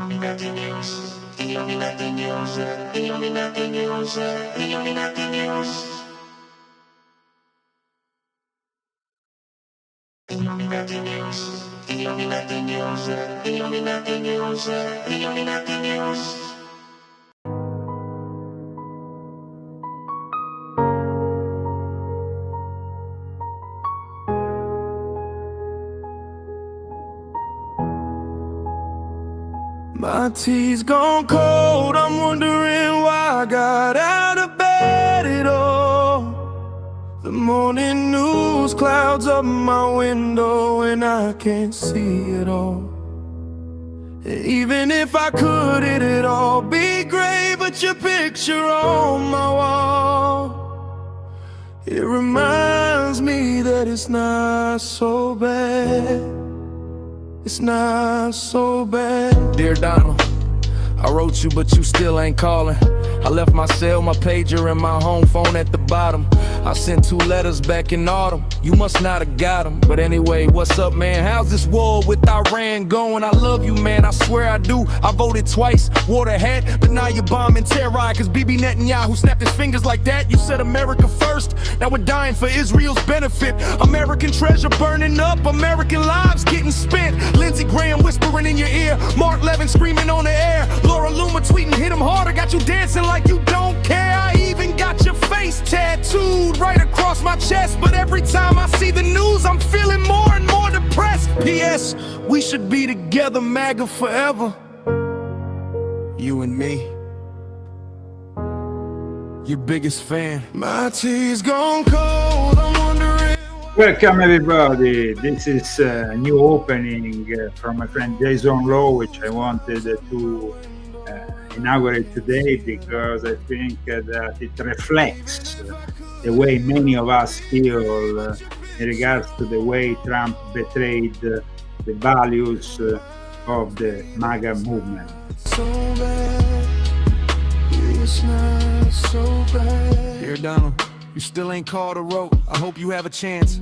Illuminati News, Illuminati News, Illuminati News, Illuminati News. Illuminati News, Illuminati News, Illuminati News, Illuminati News. My tea's gone cold, I'm wondering why I got out of bed at all. The morning news clouds up my window and I can't see it all. And even if I could, it'd all be great, but your picture on my wall, it reminds me that it's not so bad. It's not so bad. Dear Donald, I wrote you but you still ain't calling. I left my cell, my pager, and my home phone at the bottom. I sent 2 letters back in autumn. You must not have got them. But anyway, what's up, man? How's this war with Iran going? I love you, man, I swear I do. I voted twice, wore the hat, but now you're bombing terror. Cause Bibi Netanyahu snapped his fingers like that. You said America first, now we're dying for Israel's benefit. American treasure burning up, American lives getting spent. Lindsey Graham whispering in your ear, Mark Levin screaming on the air, Laura Luma tweeting, hit him harder, got you dancing like you don't care. I even got your face tattooed right across my chest, but every time I see the news, I'm feeling more and more depressed. P.S. We should be together, MAGA forever. You and me. Your biggest fan. My tea's gone cold, I'm wondering. Welcome everybody, this is a new opening from my friend Jason Lowe, which I wanted to inaugurate today because I think that it reflects the way many of us feel in regards to the way Trump betrayed the values of the MAGA movement. So bad, it's not so bad. Dear Donald, you still ain't called or wrote. I hope you have a chance.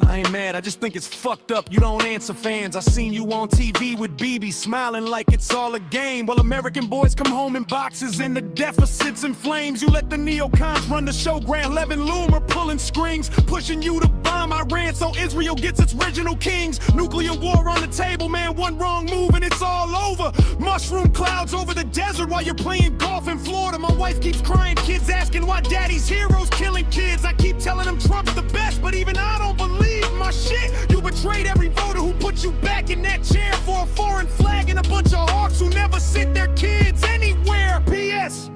I ain't mad, I just think it's fucked up you don't answer fans. I seen you on TV with Bibi smiling like it's all a game, while American boys come home in boxes and the deficit's in flames. You let the neocons run the show, Grand Levin Loomer pulling strings, pushing you to bomb Iran so Israel gets its original kings. Nuclear war on the table, man, one wrong move and it's all over. Mushroom clouds over the desert while you're playing golf in Florida. My wife keeps crying, kids asking why daddy's heroes killing kids. I keep telling them Trump's the best, but even I don't believe my shit. You betrayed every voter who put you back in that chair for a foreign flag and a bunch of hawks who never sent their kids anywhere. P.S.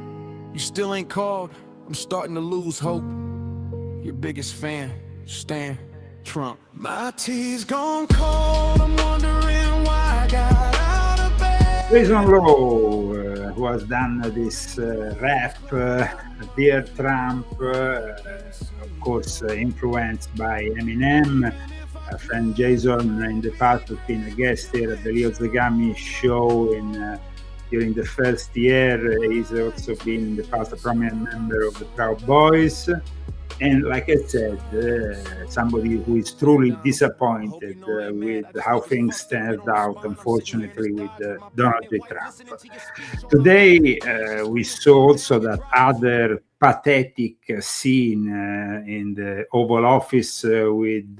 You still ain't called. I'm starting to lose hope. Your biggest fan, Stan Trump. My tea's gone cold. I'm wondering why I got out of bed. Jason Lowe, who has done this rap, Dear Trump, of course influenced by Eminem. Friend Jason in the past has been a guest here at the Leo Zagami show during the first year. He's also been in the past a prominent member of the Proud Boys. And like I said, somebody who is truly disappointed with how things turned out, unfortunately, with Donald J. Trump. Today, we saw also that other pathetic scene in the Oval Office with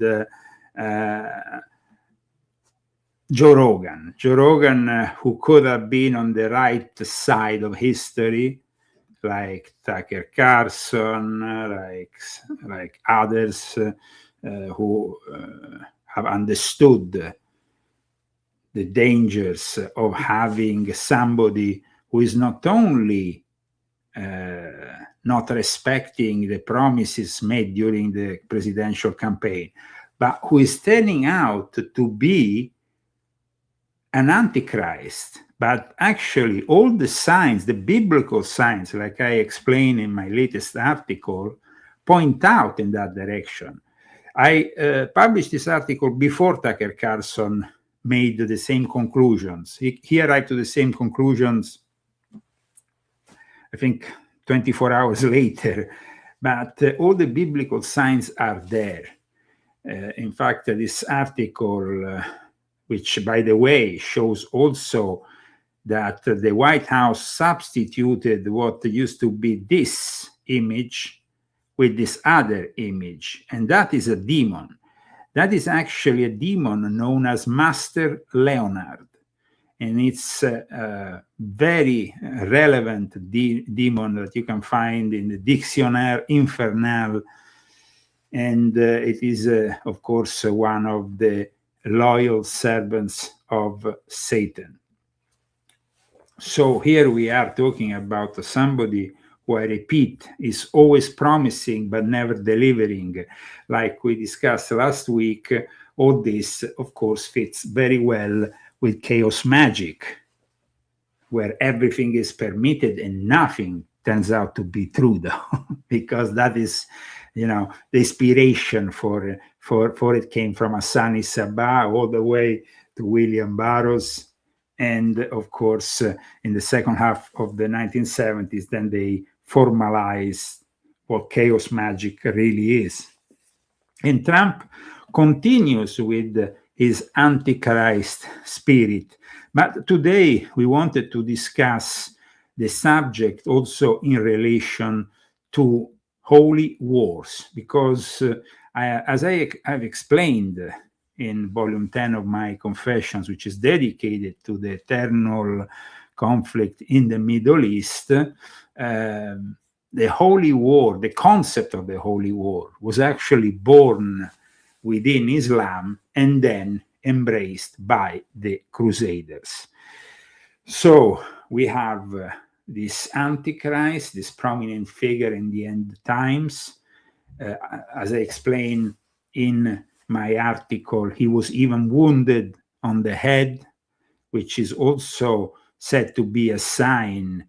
Joe Rogan. Joe Rogan, who could have been on the right side of history, like Tucker Carlson, like others who have understood the dangers of having somebody who is not only not respecting the promises made during the presidential campaign, but who is turning out to be an Antichrist. But actually, all the signs, the biblical signs, like I explain in my latest article, point out in that direction. I published this article before Tucker Carlson made the same conclusions. He arrived to the same conclusions, I think, 24 hours later. But all the biblical signs are there. In fact, this article, which, by the way, shows also that the White House substituted what used to be this image with this other image, and that is a demon. That is actually a demon known as Master Leonard, and it's a very relevant demon that you can find in the Dictionnaire Infernal, and it is, of course, one of the loyal servants of Satan. So here we are talking about somebody who, I repeat, is always promising but never delivering. Like we discussed last week, all this, of course, fits very well with chaos magic, where everything is permitted and nothing turns out to be true, though, because that is, the inspiration for it came from Hassani Sabah all the way to William Burroughs. And of course, in the second half of the 1970s, then they formalized what chaos magic really is. And Trump continues with his Antichrist spirit. But today we wanted to discuss the subject also in relation to holy wars, because as I've explained in volume 10 of my Confessions, which is dedicated to the eternal conflict in the Middle East, the holy war, the concept of the holy war, was actually born within Islam and then embraced by the Crusaders. So we have this Antichrist, this prominent figure in the end times. As I explained in my article, he was even wounded on the head, which is also said to be a sign,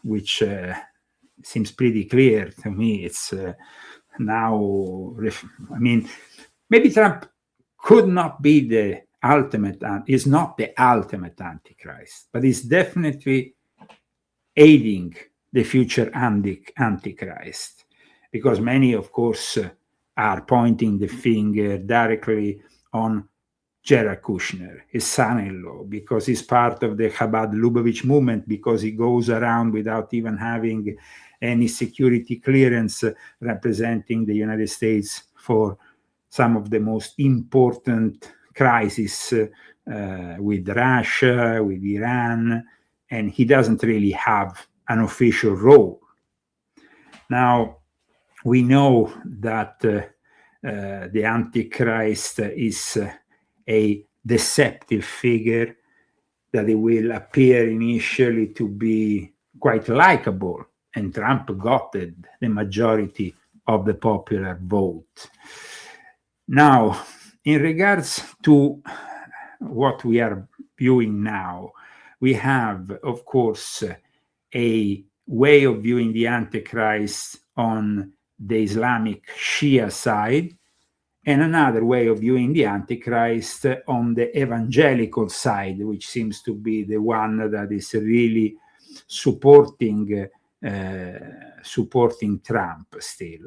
which seems pretty clear to me. It's now, maybe Trump could not be the ultimate, is not the ultimate Antichrist, but is definitely aiding the future Antichrist, because many, of course, are pointing the finger directly on Jared Kushner, his son-in-law, because he's part of the Chabad Lubavitch movement, because he goes around without even having any security clearance, representing the United States for some of the most important crises with Russia, with Iran, and he doesn't really have an official role. Now, we know that the Antichrist is a deceptive figure, that it will appear initially to be quite likable, and Trump got the majority of the popular vote. Now, in regards to what we are viewing now, we have, of course, a way of viewing the Antichrist on the Islamic Shia side, and another way of viewing the Antichrist on the evangelical side, which seems to be the one that is really supporting Trump still.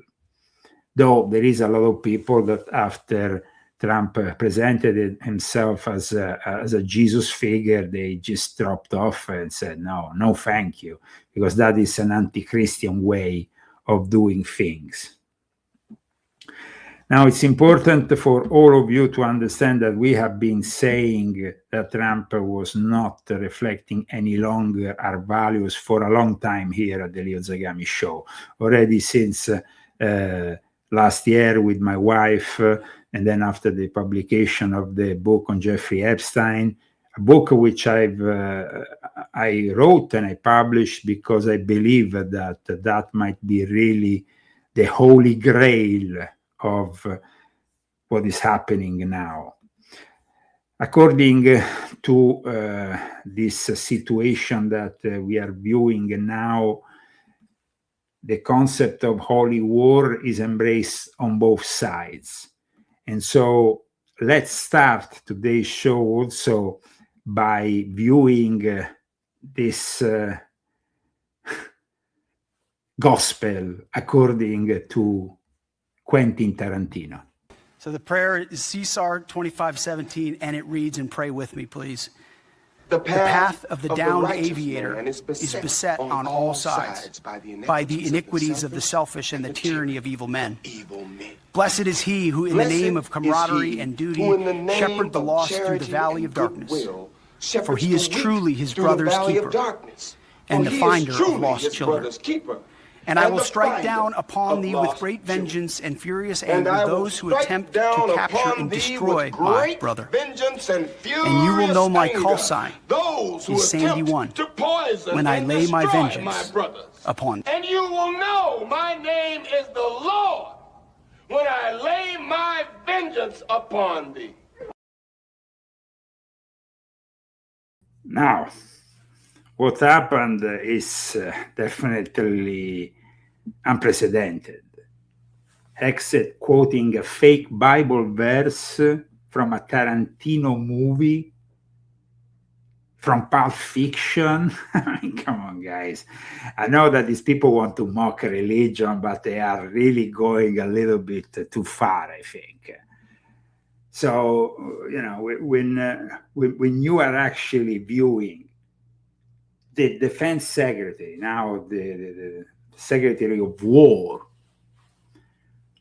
Though there is a lot of people that after Trump presented himself as a Jesus figure, they just dropped off and said, no, thank you, because that is an anti-Christian way of doing things. Now, it's important for all of you to understand that we have been saying that Trump was not reflecting any longer our values for a long time here at the Leo Zagami Show, already since last year with my wife, and then after the publication of the book on Jeffrey Epstein, a book which I wrote and I published because I believe that might be really the holy grail of what is happening now. According to this situation that we are viewing now, the concept of holy war is embraced on both sides. And so let's start today's show also by viewing this gospel according to Quentin Tarantino. So the prayer is Caesar 25:17, and it reads, and pray with me, please. The path of the downed aviator is beset on all sides by the iniquities of the selfish and the tyranny of evil men. Blessed is he who in the name of camaraderie and duty shepherd the lost through the valley of darkness, for he is truly his brother's keeper and the finder of lost children. And I will strike down upon thee with great vengeance and furious anger those who attempt to capture and destroy my brother. And you will know my call sign is Sandy 1 when I lay my vengeance upon thee. And you will know my name is the Lord when I lay my vengeance upon thee. Now, what happened is definitely unprecedented. Except quoting a fake Bible verse from a Tarantino movie, from Pulp Fiction. I mean, come on, guys. I know that these people want to mock religion, but they are really going a little bit too far, I think. So, you know, when you are actually viewing the defense secretary, now the secretary of war,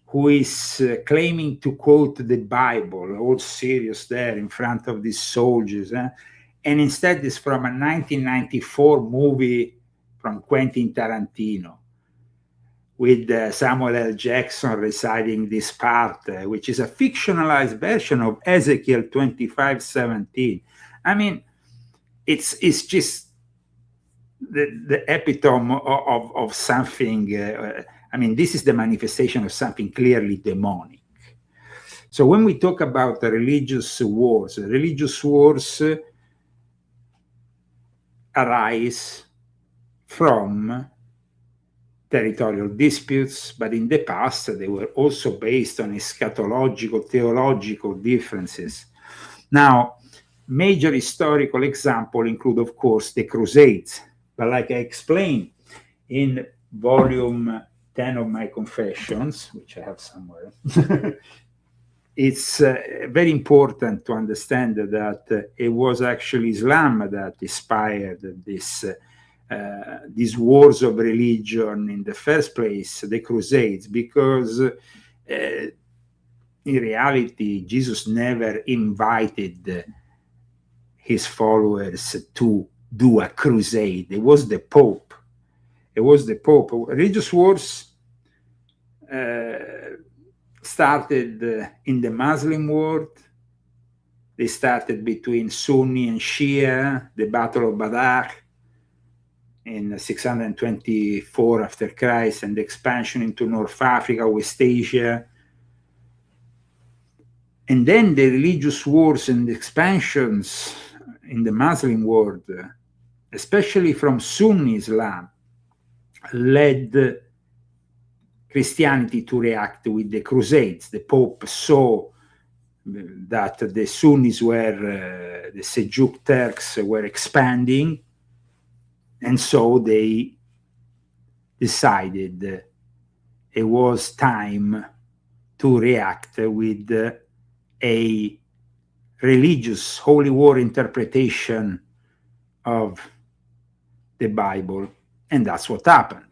who is claiming to quote the Bible, all serious there in front of these soldiers, and instead is from a 1994 movie from Quentin Tarantino with Samuel L. Jackson reciting this part, which is a fictionalized version of Ezekiel 25:17. I mean, it's just the epitome of something. I mean, this is the manifestation of something clearly demonic. So when we talk about the religious wars arise from territorial disputes, but in the past they were also based on eschatological, theological differences. Now, major historical examples include, of course, the Crusades. But like I explained in volume 10 of my Confessions, which I have somewhere, it's very important to understand that it was actually Islam that inspired these wars of religion in the first place, the Crusades, because in reality, Jesus never invited his followers to do a crusade. It was the Pope. Religious wars started in the Muslim world. They started between Sunni and Shia, the Battle of Badr in 624 after Christ, and the expansion into North Africa, West Asia. And then the religious wars and the expansions in the Muslim world, especially from Sunni Islam, led Christianity to react with the Crusades. The Pope saw that the Sunnis were, the Seljuk Turks were expanding, and so they decided it was time to react with a religious holy war interpretation of the Bible. And that's what happened.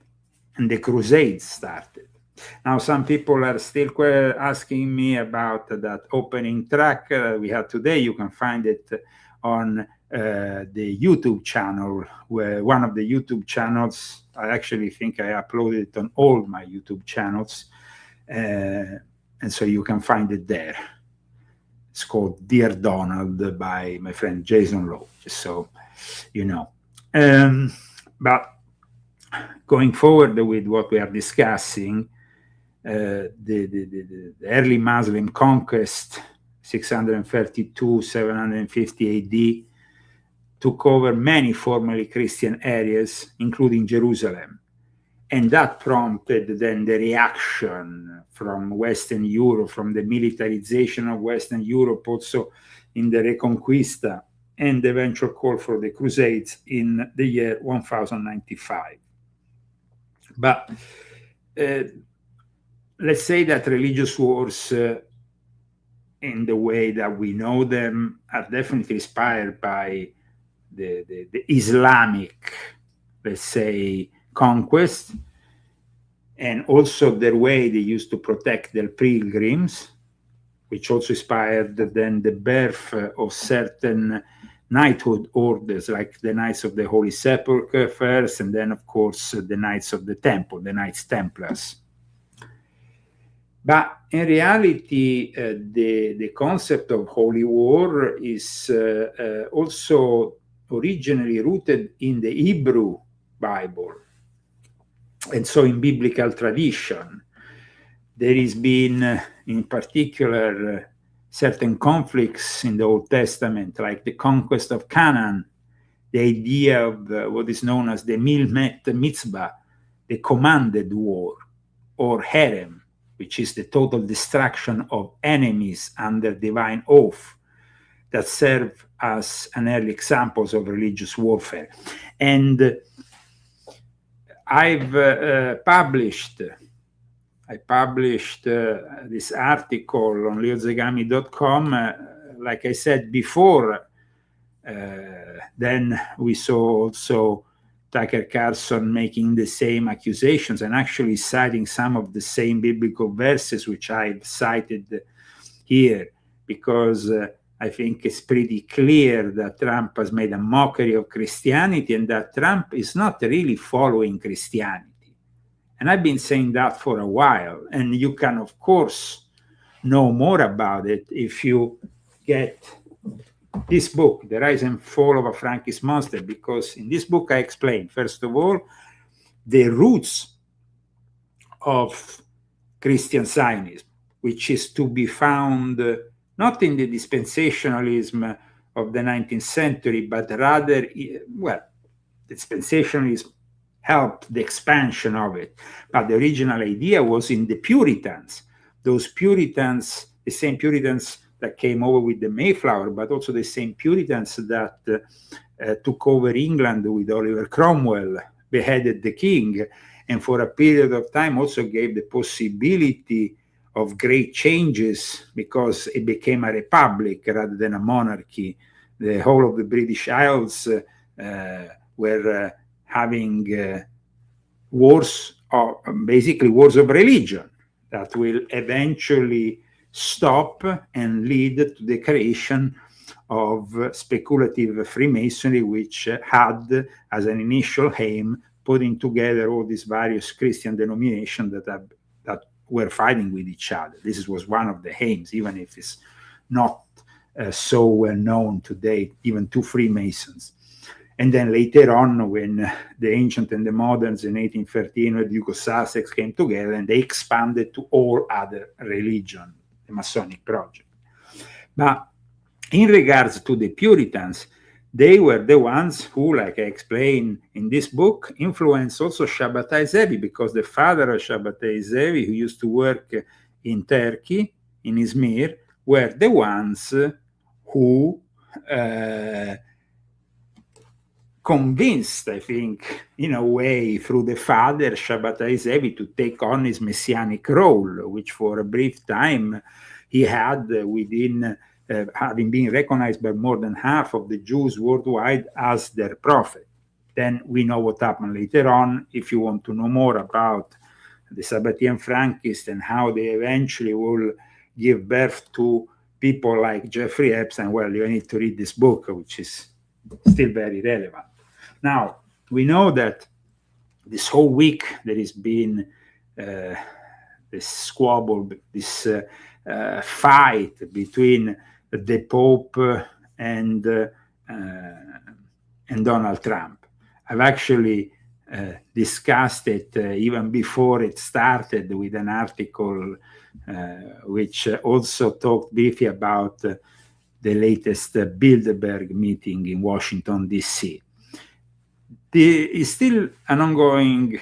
And the Crusades started. Now, some people are still asking me about that opening track we had today. You can find it on the YouTube channel, where one of the YouTube channels, I actually think I uploaded it on all my YouTube channels. And so you can find it there. It's called Dear Donald by my friend Jason Lowe, just so you know. But going forward with what we are discussing, the early Muslim conquest, 632, 750 AD, took over many formerly Christian areas, including Jerusalem. And that prompted then the reaction from Western Europe, from the militarization of Western Europe, also in the Reconquista, and the eventual call for the Crusades in the year 1095. But let's say that religious wars, in the way that we know them, are definitely inspired by the Islamic, let's say, conquest, and also their way they used to protect their pilgrims, which also inspired then the birth of certain knighthood orders, like the Knights of the Holy Sepulchre first, and then, of course, the Knights of the Temple, the Knights Templars. But in reality, the concept of holy war is also originally rooted in the Hebrew Bible, and so in biblical tradition. There has been, in particular, certain conflicts in the Old Testament, like the conquest of Canaan, the idea of what is known as the Milmet Mitzvah, the commanded war, or Herem, which is the total destruction of enemies under divine oath, that serve as an early examples of religious warfare. And I published this article on leozegami.com, like I said before. Then we saw also Tucker Carlson making the same accusations and actually citing some of the same biblical verses which I've cited here, because I think it's pretty clear that Trump has made a mockery of Christianity and that Trump is not really following Christianity. And I've been saying that for a while. And you can, of course, know more about it if you get this book, The Rise and Fall of a Frankist Monster, because in this book I explain, first of all, the roots of Christian Zionism, which is to be found not in the dispensationalism of the 19th century, but rather, well, dispensationalism helped the expansion of it. But the original idea was in the Puritans. Those Puritans, the same Puritans that came over with the Mayflower, but also the same Puritans that took over England with Oliver Cromwell, beheaded the king, and for a period of time also gave the possibility of great changes because it became a republic rather than a monarchy. The whole of the British Isles were having wars, basically wars of religion, that will eventually stop and lead to the creation of speculative Freemasonry, which had as an initial aim putting together all these various Christian denominations that were fighting with each other. This was one of the aims, even if it's not so well known today, even to Freemasons. And then later on, when the ancient and the moderns in 1813, the Duke of Sussex came together, and they expanded to all other religions, the Masonic project. But in regards to the Puritans, they were the ones who, like I explained in this book, influenced also Shabbatai Zevi, because the father of Shabbatai Zevi, who used to work in Turkey, in Izmir, were the ones who convinced, I think, in a way, through the father, Shabbatai Zevi, to take on his messianic role, which for a brief time he had within, having been recognized by more than half of the Jews worldwide as their prophet. Then we know what happened later on. If you want to know more about the Sabbatean Frankists and how they eventually will give birth to people like Jeffrey Epstein, well, you need to read this book, which is still very relevant. Now, we know that this whole week there has been this squabble, this fight between the Pope and Donald Trump. I've actually discussed it even before it started with an article which also talked briefly about the latest Bilderberg meeting in Washington, D.C. There is still an ongoing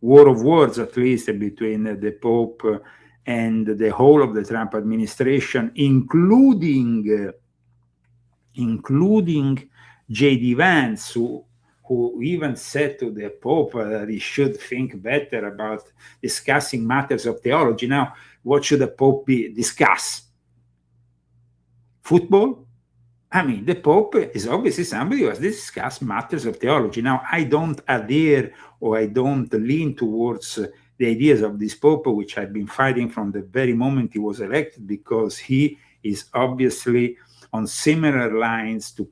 war of words, at least, between the Pope and the whole of the Trump administration, including J.D. Vance, who even said to the Pope that he should think better about discussing matters of theology. Now, what should the Pope discuss? Football? I mean, the Pope is obviously somebody who has discussed matters of theology. Now, I don't adhere or I don't lean towards the ideas of this Pope, which I've been fighting from the very moment he was elected, because he is obviously on similar lines to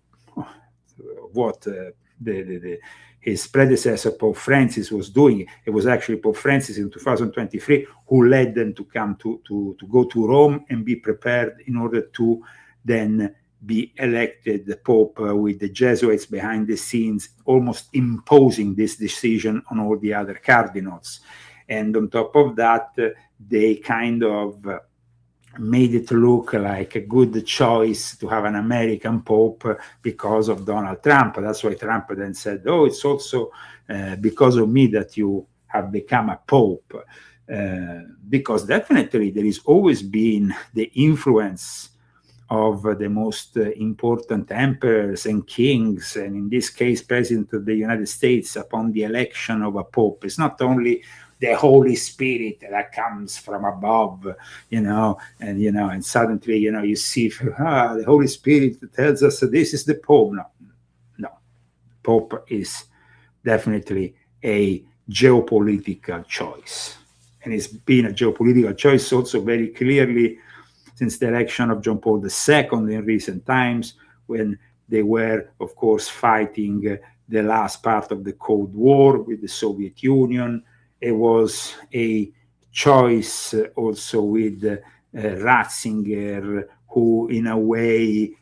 what his predecessor, Pope Francis, was doing. It was actually Pope Francis in 2023 who led them to come to go to Rome and be prepared in order to then be elected the Pope, with the Jesuits behind the scenes, almost imposing this decision on all the other cardinals. And on top of that, they kind of made it look like a good choice to have an American Pope because of Donald Trump. That's why Trump then said, oh, it's also because of me that you have become a Pope. Because definitely there has always been the influence of the most important emperors and kings, and in this case, President of the United States, upon the election of a Pope. It's not only the Holy Spirit that comes from above, and suddenly, you see, the Holy Spirit tells us that this is the Pope. No. Pope is definitely a geopolitical choice. And it's been a geopolitical choice also very clearly since the election of John Paul II in recent times, when they were, of course, fighting the last part of the Cold War with the Soviet Union. It was a choice also with Ratzinger, who in a way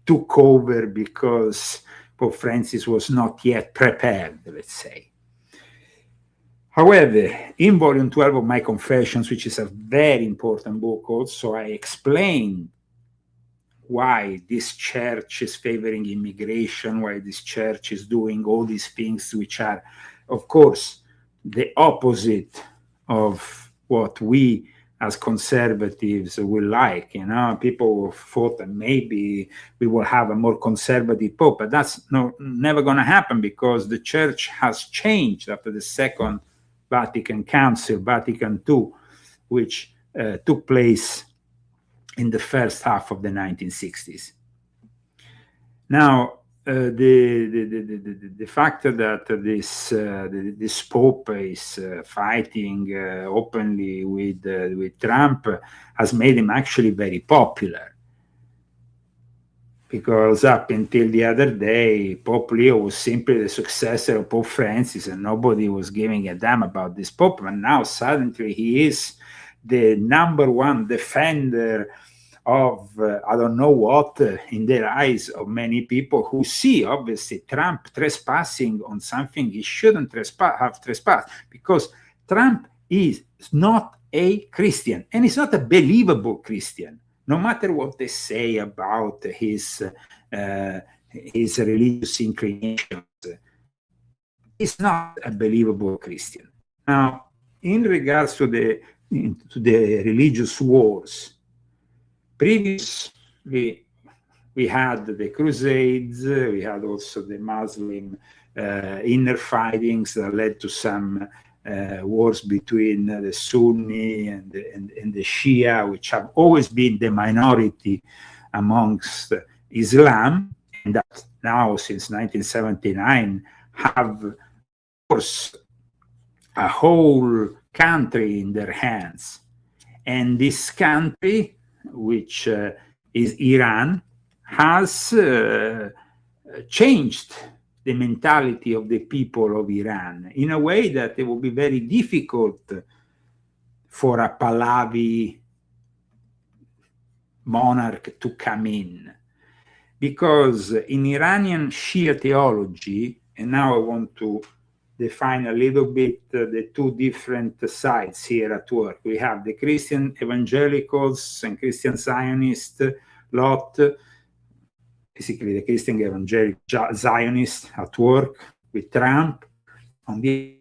took over because Pope Francis was not yet prepared, let's say. However, in volume 12 of my Confessions, which is a very important book also, I explain why this church is favoring immigration, why this church is doing all these things which are, of course, the opposite of what we as conservatives will like. People thought that maybe we will have a more conservative Pope, but that's never going to happen, because the church has changed after the Second Vatican Council, Vatican II, which took place in the first half of the 1960s. Now, the fact that this Pope is fighting openly with Trump has made him actually very popular, because up until the other day, Pope Leo was simply the successor of Pope Francis, and nobody was giving a damn about this Pope. And now suddenly he is the number one defender of I don't know what in the eyes of many people who see obviously Trump trespassing on something he shouldn't have trespassed, because Trump is not a Christian, and he's not a believable Christian, no matter what they say about his religious inclinations. He's not a believable Christian. Now, in regards to the religious wars, previously, we had the Crusades, we had also the Muslim inner fightings that led to some wars between the Sunni and the Shia, which have always been the minority amongst Islam, and that now, since 1979, have, of course, a whole country in their hands. And this country, which is Iran, has changed the mentality of the people of Iran in a way that it will be very difficult for a Pahlavi monarch to come in. Because in Iranian Shia theology, and now I want to define a little bit the two different sides here at work. We have the Christian evangelicals and Christian Zionist lot, basically the Christian evangelical Zionists at work with Trump. On the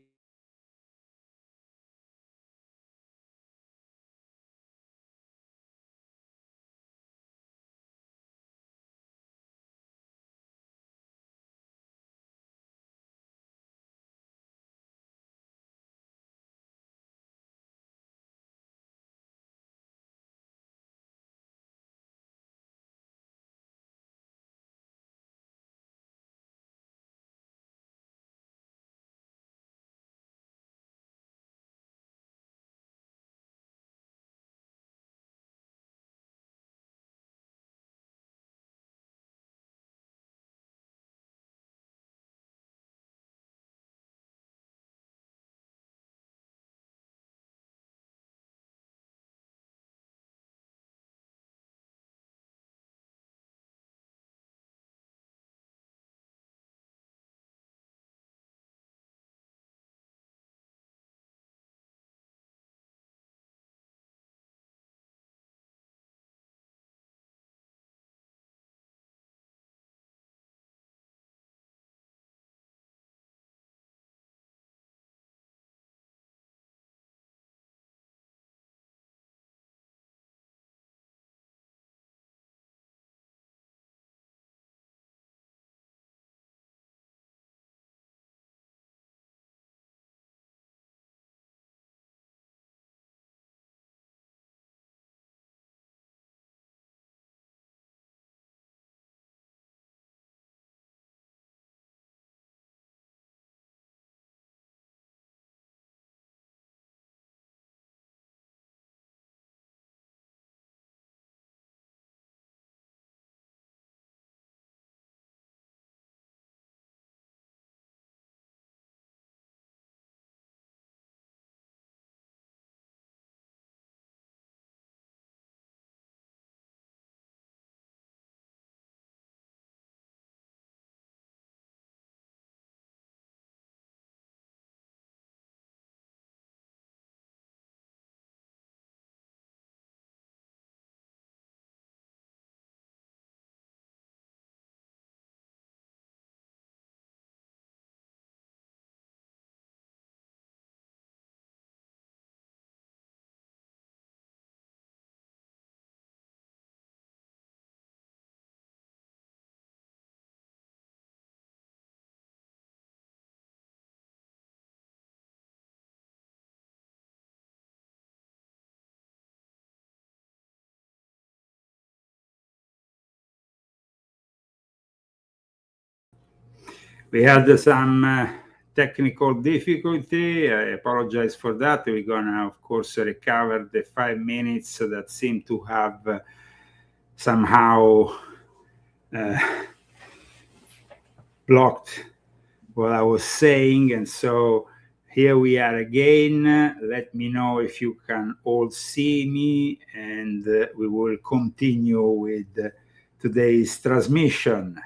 We had some technical difficulty. I apologize for that. We're gonna, of course, recover the 5 minutes that seem to have somehow blocked what I was saying. And so here we are again. Let me know if you can all see me, and we will continue with today's transmission.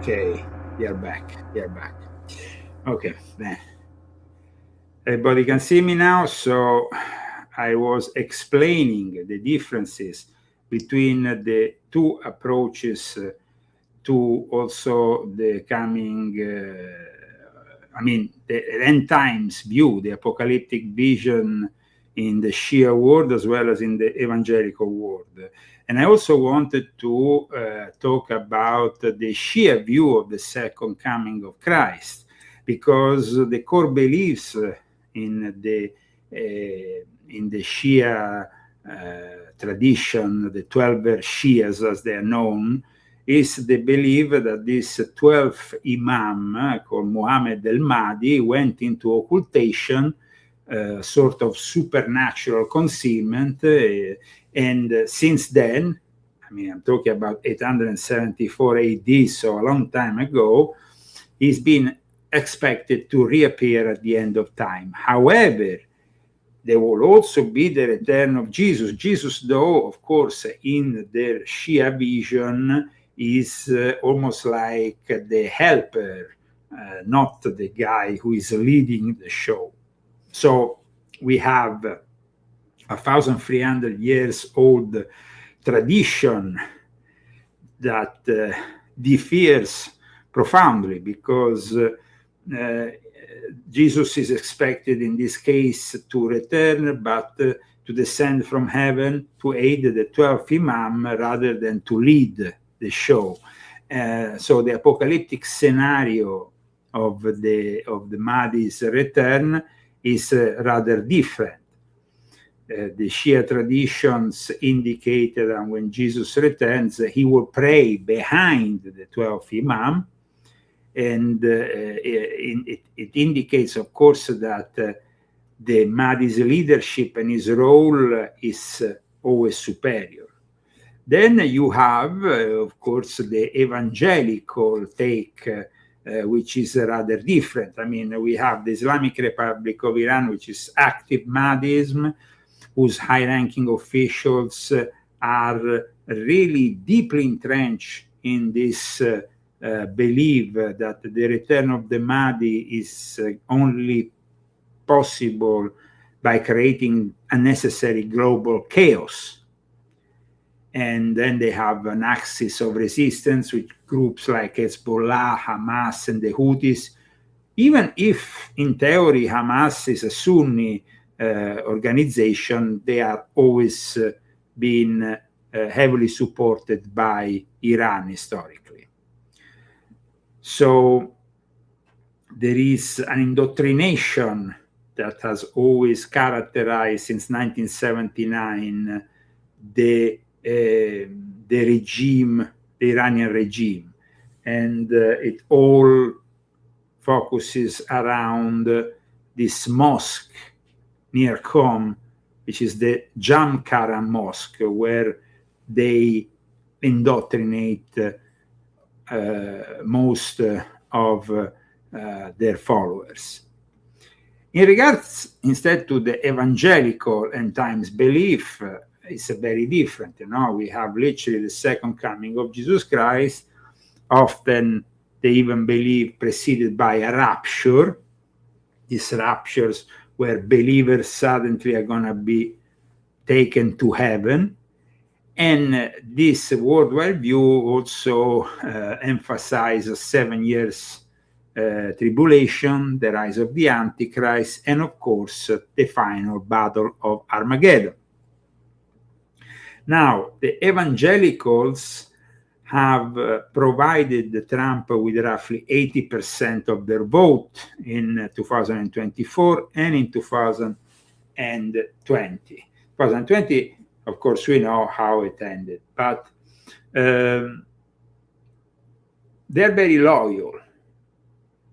Okay, you're back. Okay, then. Everybody can see me now. So I was explaining the differences between the two approaches to also the coming, the end times view, the apocalyptic vision in the Shia world as well as in the evangelical world. And I also wanted to talk about the Shia view of the second coming of Christ, because the core beliefs in the Shia tradition, the 12 Shias as they are known, is the belief that this 12th Imam called Muhammad al-Mahdi went into occultation, sort of supernatural concealment, and since then, I'm talking about 874 AD, so a long time ago, he's been expected to reappear at the end of time. However, there will also be the return of Jesus. Jesus, though, of course, in their Shia vision, is almost like the helper, not the guy who is leading the show. So we have 1,300 years old tradition that differs profoundly, because Jesus is expected in this case to return, but to descend from heaven to aid the 12th Imam rather than to lead the show. So the apocalyptic scenario of the Mahdi's return is rather different. The Shia traditions indicated that when Jesus returns, he will pray behind the 12th Imam. And it indicates, of course, that the Mahdi's leadership and his role is always superior. Then you have, of course, the evangelical take, which is rather different. We have the Islamic Republic of Iran, which is active Mahdism, whose high-ranking officials are really deeply entrenched in this belief that the return of the Mahdi is only possible by creating unnecessary global chaos. And then they have an axis of resistance with groups like Hezbollah, Hamas, and the Houthis. Even if, in theory, Hamas is a Sunni organization, they are always been heavily supported by Iran historically. So there is an indoctrination that has always characterized, since 1979, the regime, the Iranian regime, and it all focuses around this mosque near Qom, which is the Jamkara Mosque, where they indoctrinate most of their followers. In regards instead to the evangelical end times belief, it's very different. We have literally the second coming of Jesus Christ. Often they even believe preceded by a rapture. These raptures where believers suddenly are going to be taken to heaven. And this worldwide view also emphasizes 7 years tribulation, the rise of the Antichrist, and of course the final battle of Armageddon. Now, the evangelicals have provided Trump with roughly 80% of their vote in 2024 and in 2020. 2020, of course, we know how it ended, but they're very loyal.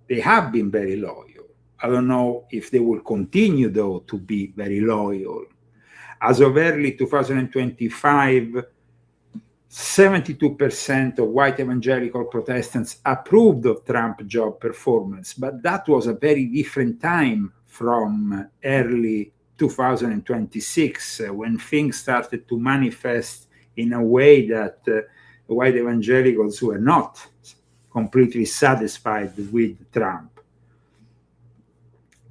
They have been very loyal. I don't know if they will continue, though, to be very loyal. As of early 2025, 72% of white evangelical Protestants approved of Trump's job performance, but that was a very different time from early 2026, when things started to manifest in a way that white evangelicals were not completely satisfied with Trump.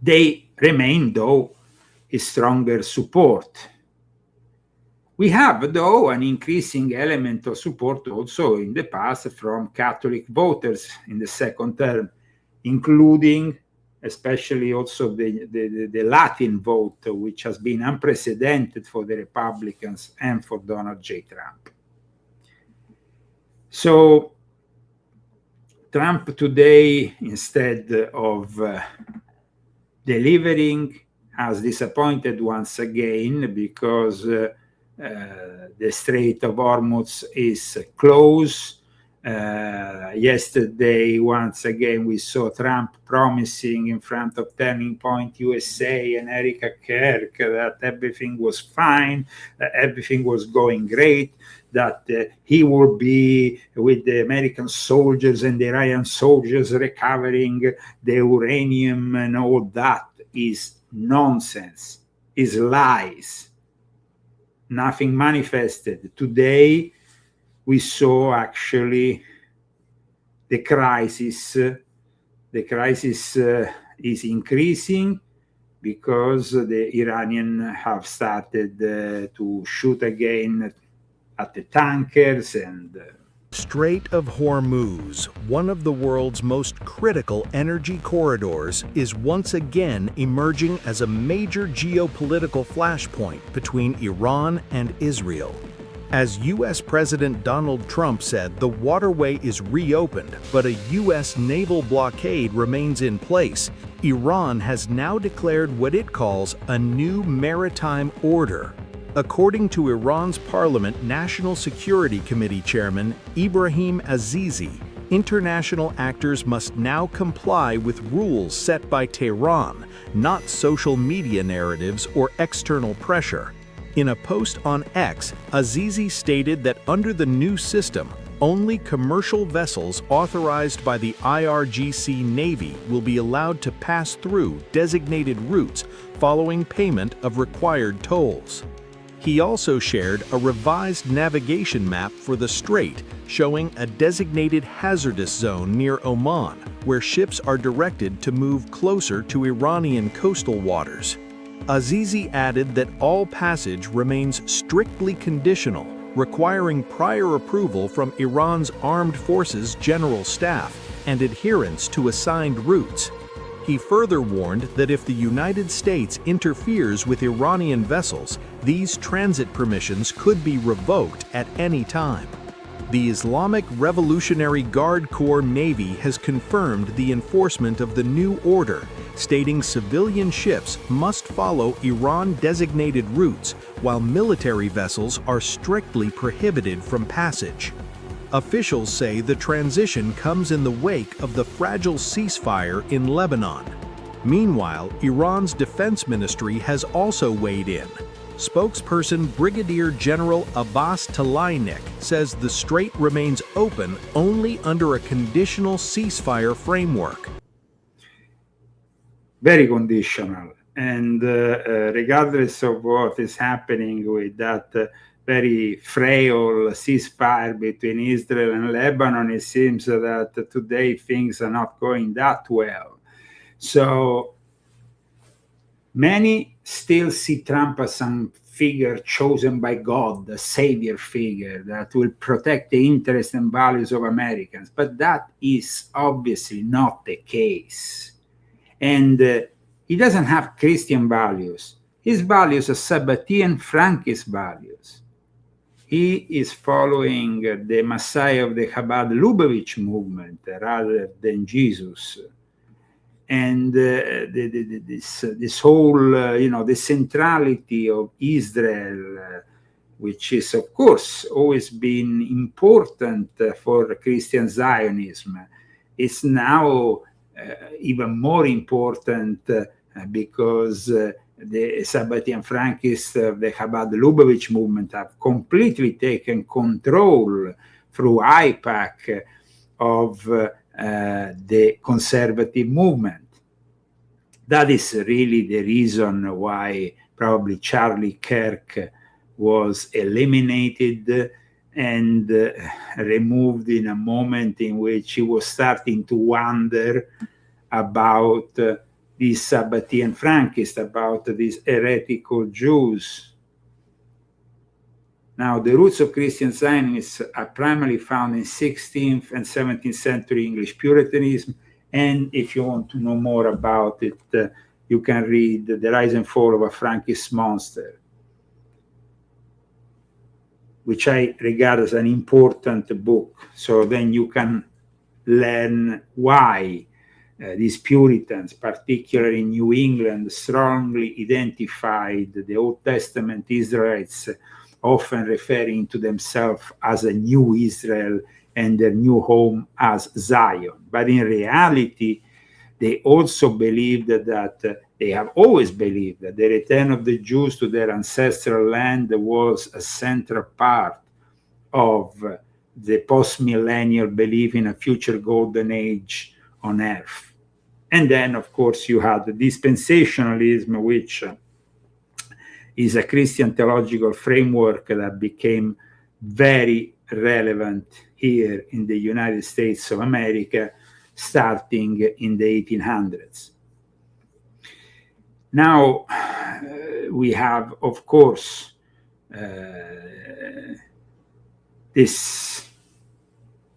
They remain, though, a stronger support. We have, though, an increasing element of support also in the past from Catholic voters in the second term, including especially also the Latin vote, which has been unprecedented for the Republicans and for Donald J. Trump. So Trump today, instead of delivering, has disappointed once again, because the Strait of Hormuz is closed. Yesterday, once again, we saw Trump promising in front of Turning Point USA and Erica Kirk that everything was fine, that everything was going great, that he would be with the American soldiers and the Iranian soldiers recovering the uranium, and all that is nonsense, is lies. Nothing manifested. Today, we saw actually the crisis. The crisis is increasing because the Iranians have started to shoot again at the tankers and Strait of Hormuz, one of the world's most critical energy corridors, is once again emerging as a major geopolitical flashpoint between Iran and Israel. As U.S. President Donald Trump said, the waterway is reopened, but a U.S. naval blockade remains in place. Iran has now declared what it calls a new maritime order. According to Iran's Parliament National Security Committee Chairman Ibrahim Azizi, international actors must now comply with rules set by Tehran, not social media narratives or external pressure. In a post on X, Azizi stated that under the new system, only commercial vessels authorized by the IRGC Navy will be allowed to pass through designated routes following payment of required tolls. He also shared a revised navigation map for the strait showing a designated hazardous zone near Oman, where ships are directed to move closer to Iranian coastal waters. Azizi added that all passage remains strictly conditional, requiring prior approval from Iran's Armed Forces General Staff and adherence to assigned routes. He further warned that if the United States interferes with Iranian vessels, these transit permissions could be revoked at any time. The Islamic Revolutionary Guard Corps Navy has confirmed the enforcement of the new order, stating civilian ships must follow Iran-designated routes, while military vessels are strictly prohibited from passage. Officials say the transition comes in the wake of the fragile ceasefire in Lebanon. Meanwhile, Iran's defense ministry has also weighed in. Spokesperson Brigadier General Abbas Tlaibnek says the strait remains open only under a conditional ceasefire framework. Very conditional, and regardless of what is happening with that very frail ceasefire between Israel and Lebanon, it seems that today things are not going that well. So many still see Trump as some figure chosen by God, a savior figure that will protect the interests and values of Americans. But that is obviously not the case. And he doesn't have Christian values. His values are Sabbatean Frankist values. He is following the Messiah of the Chabad Lubavitch movement rather than Jesus. and this whole, the centrality of Israel, which is, of course, always been important for Christian Zionism, is now even more important because the Sabbatean Frankists of the Chabad Lubavitch movement have completely taken control through IPAC of the conservative movement. That is really the reason why probably Charlie Kirk was eliminated and removed in a moment in which he was starting to wonder about these Sabbatean Frankists, about these heretical Jews. Now, the roots of Christian Zionism are primarily found in 16th and 17th century English Puritanism, and if you want to know more about it, you can read The Rise and Fall of a Frankist Monster, which I regard as an important book. So then you can learn why these Puritans, particularly in New England, strongly identified the Old Testament Israelites, often referring to themselves as a new Israel and their new home as Zion. But in reality, they also believed that they have always believed that the return of the Jews to their ancestral land was a central part of the post-millennial belief in a future golden age on earth. And then, of course, you had the dispensationalism, which is a Christian theological framework that became very relevant here in the United States of America, starting in the 1800s. Now, we have, of course, this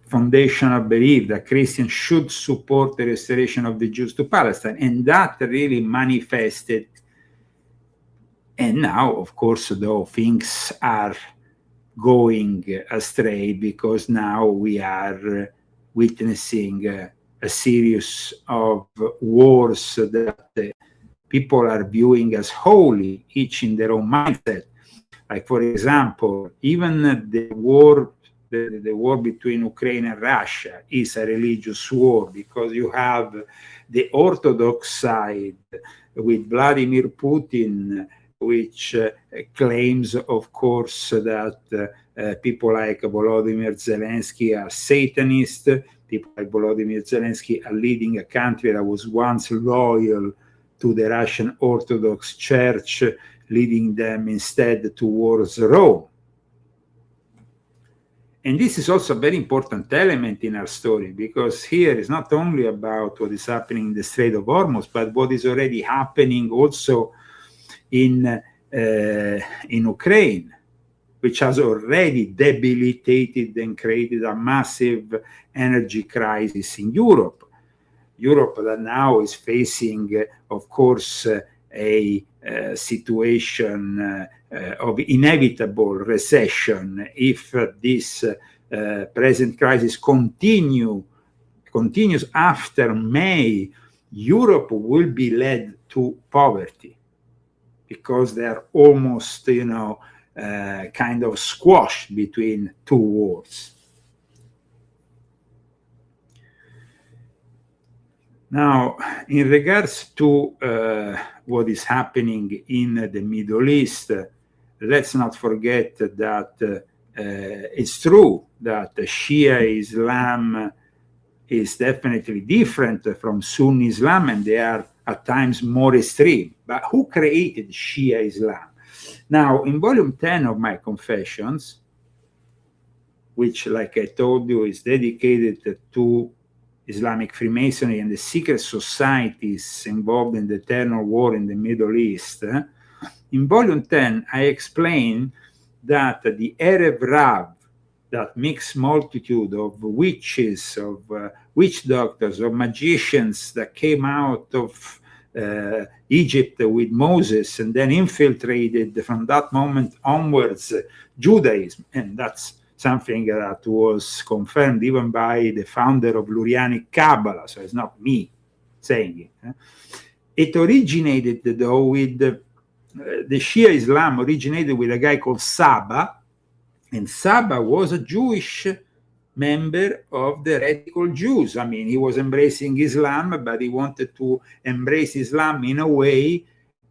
foundational belief that Christians should support the restoration of the Jews to Palestine, and that really manifested. And now, of course, though, things are going astray because now we are witnessing a series of wars that people are viewing as holy, each in their own mindset. Like, for example, even the war between Ukraine and Russia is a religious war, because you have the Orthodox side with Vladimir Putin, which claims, of course, that people like Volodymyr Zelensky are Satanists. People like Volodymyr Zelensky are leading a country that was once loyal to the Russian Orthodox Church, leading them instead towards Rome. And this is also a very important element in our story, because here is not only about what is happening in the Strait of Hormuz, but what is already happening also in Ukraine, which has already debilitated and created a massive energy crisis in Europe. Europe that now is facing, of course, a situation of inevitable recession. If this present crisis continues after May, Europe will be led to poverty, because they are almost, kind of squashed between two wars. Now, in regards to what is happening in the Middle East, let's not forget that it's true that Shia Islam is definitely different from Sunni Islam, and they are at times more extreme. But who created Shia Islam? Now, in volume 10 of my Confessions, which, like I told you, is dedicated to Islamic Freemasonry and the secret societies involved in the eternal war in the Middle East, in volume 10, I explain that the Erev Rav, that mixed multitude of witches, of witch doctors, of magicians that came out of Egypt with Moses and then infiltrated from that moment onwards Judaism, and that's something that was confirmed even by the founder of Lurianic Kabbalah, so it's not me. saying it. It originated, though, with the Shia Islam originated with a guy called Saba, and Saba was a Jewish member of the radical Jews. I mean, he was embracing Islam, but he wanted to embrace Islam in a way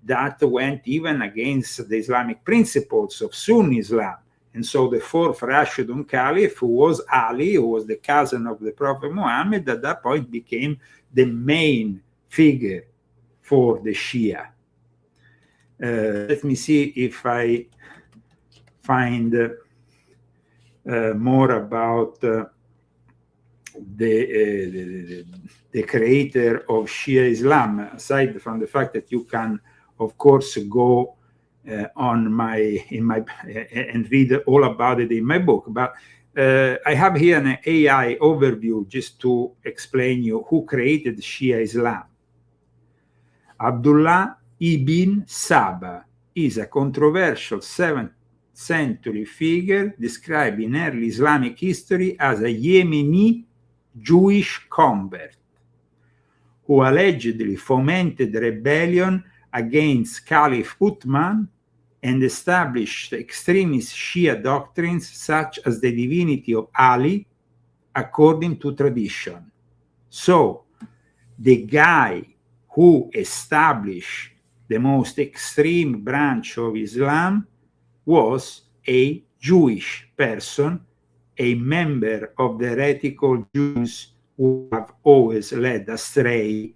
that went even against the Islamic principles of Sunni Islam. And so the fourth Rashidun Caliph, who was Ali, who was the cousin of the Prophet Muhammad, at that point became the main figure for the Shia. Let me see if I find more about the creator of Shia Islam, aside from the fact that you can, of course, go and read all about it in my book. But I have here an AI overview just to explain you who created Shia Islam. Abdullah ibn Saba is a controversial 7th century figure described in early Islamic history as a Yemeni Jewish convert who allegedly fomented rebellion against Caliph Uthman and established extremist Shia doctrines such as the divinity of Ali according to tradition. So, the guy who established the most extreme branch of Islam was a Jewish person, a member of the heretical Jews who have always led astray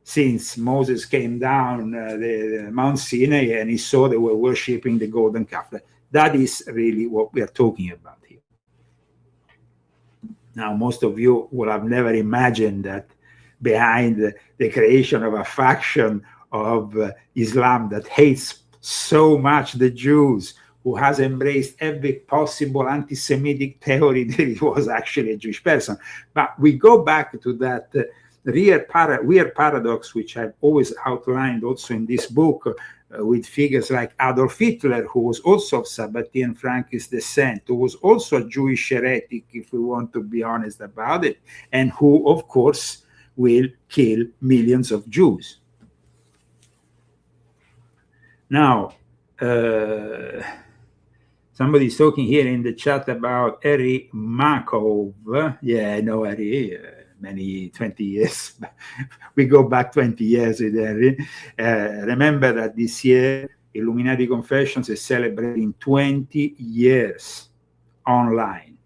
since Moses came down the Mount Sinai and he saw they were worshipping the golden calf. That is really what we are talking about here. Now, most of you will have never imagined that behind the creation of a faction of Islam that hates so much the Jews, who has embraced every possible anti-Semitic theory, that it was actually a Jewish person. But we go back to that weird paradox, which I've always outlined also in this book, with figures like Adolf Hitler, who was also of Sabbatean Frankist descent, who was also a Jewish heretic, if we want to be honest about it, and who, of course, will kill millions of Jews. Now, somebody's talking here in the chat about Harry Markov. Yeah, I know Harry, 20 years. We go back 20 years with Harry. Remember that this year, Illuminati Confessions is celebrating 20 years online.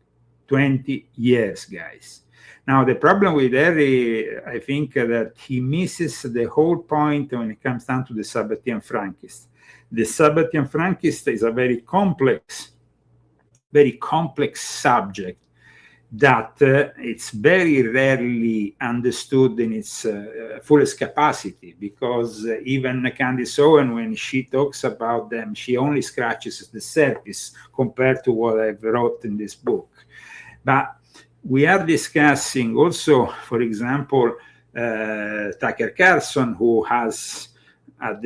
20 years, guys. Now, the problem with Harry, I think that he misses the whole point when it comes down to the Sabbatean Frankist. The Sabbatean Frankist is a very complex subject that it's very rarely understood in its fullest capacity, because even Candice Owen, when she talks about them, she only scratches the surface compared to what I've wrote in this book. But we are discussing also, for example, Tucker Carlson, who has at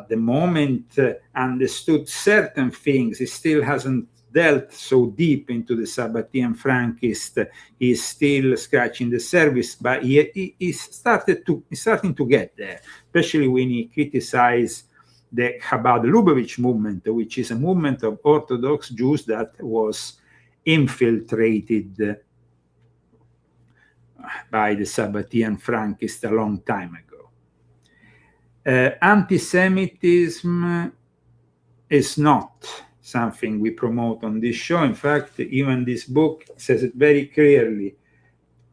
the moment understood certain things. He still hasn't dealt so deep into the Sabbatean Frankist. He's still scratching the surface, but he's starting to get there, especially when he criticized the Chabad Lubavitch movement, which is a movement of Orthodox Jews that was infiltrated by the Sabbatean Frankists a long time ago. Anti-Semitism is not something we promote on this show. In fact, even this book says it very clearly,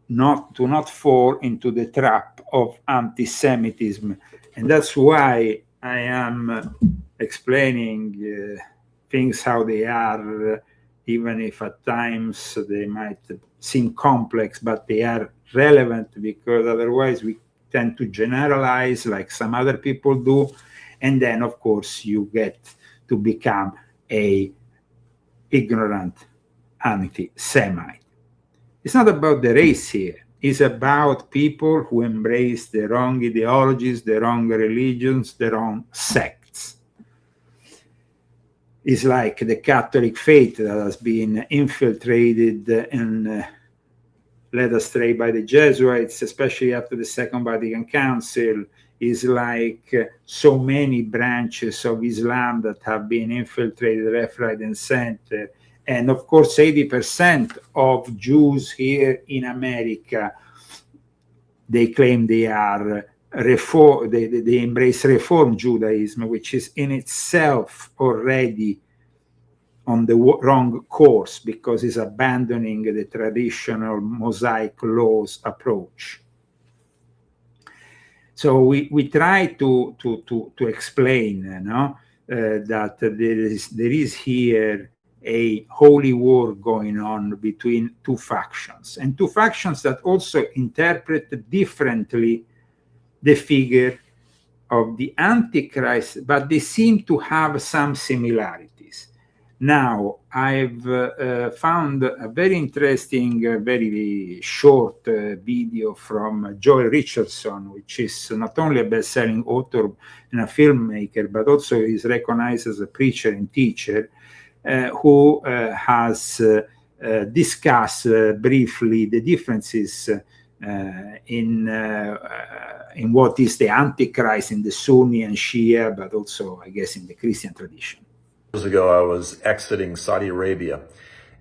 to not fall into the trap of anti-Semitism. And that's why I am explaining things how they are, even if at times they might seem complex, but they are relevant, because otherwise we tend to generalize like some other people do, and then of course you get to become a ignorant anti-Semite. It's not about the race here. It's about people who embrace the wrong ideologies, the wrong religions, the wrong sects. It's like the Catholic faith that has been infiltrated and led astray by the Jesuits, especially after the Second Vatican Council, is like so many branches of Islam that have been infiltrated left, right, and center. And of course, 80% of Jews here in America, they claim they are they embrace Reform Judaism, which is in itself already on the wrong course, because it's abandoning the traditional Mosaic laws approach. So we try to explain, that there is here a holy war going on between two factions, and two factions that also interpret differently the figure of the Antichrist, but they seem to have some similarities. Now, I've found a very interesting, very short video from Joel Richardson, which is not only a best-selling author and a filmmaker, but also is recognized as a preacher and teacher, who has discussed briefly the differences in what is the Antichrist in the Sunni and Shia, but also, I guess, in the Christian tradition. Years ago, I was exiting Saudi Arabia,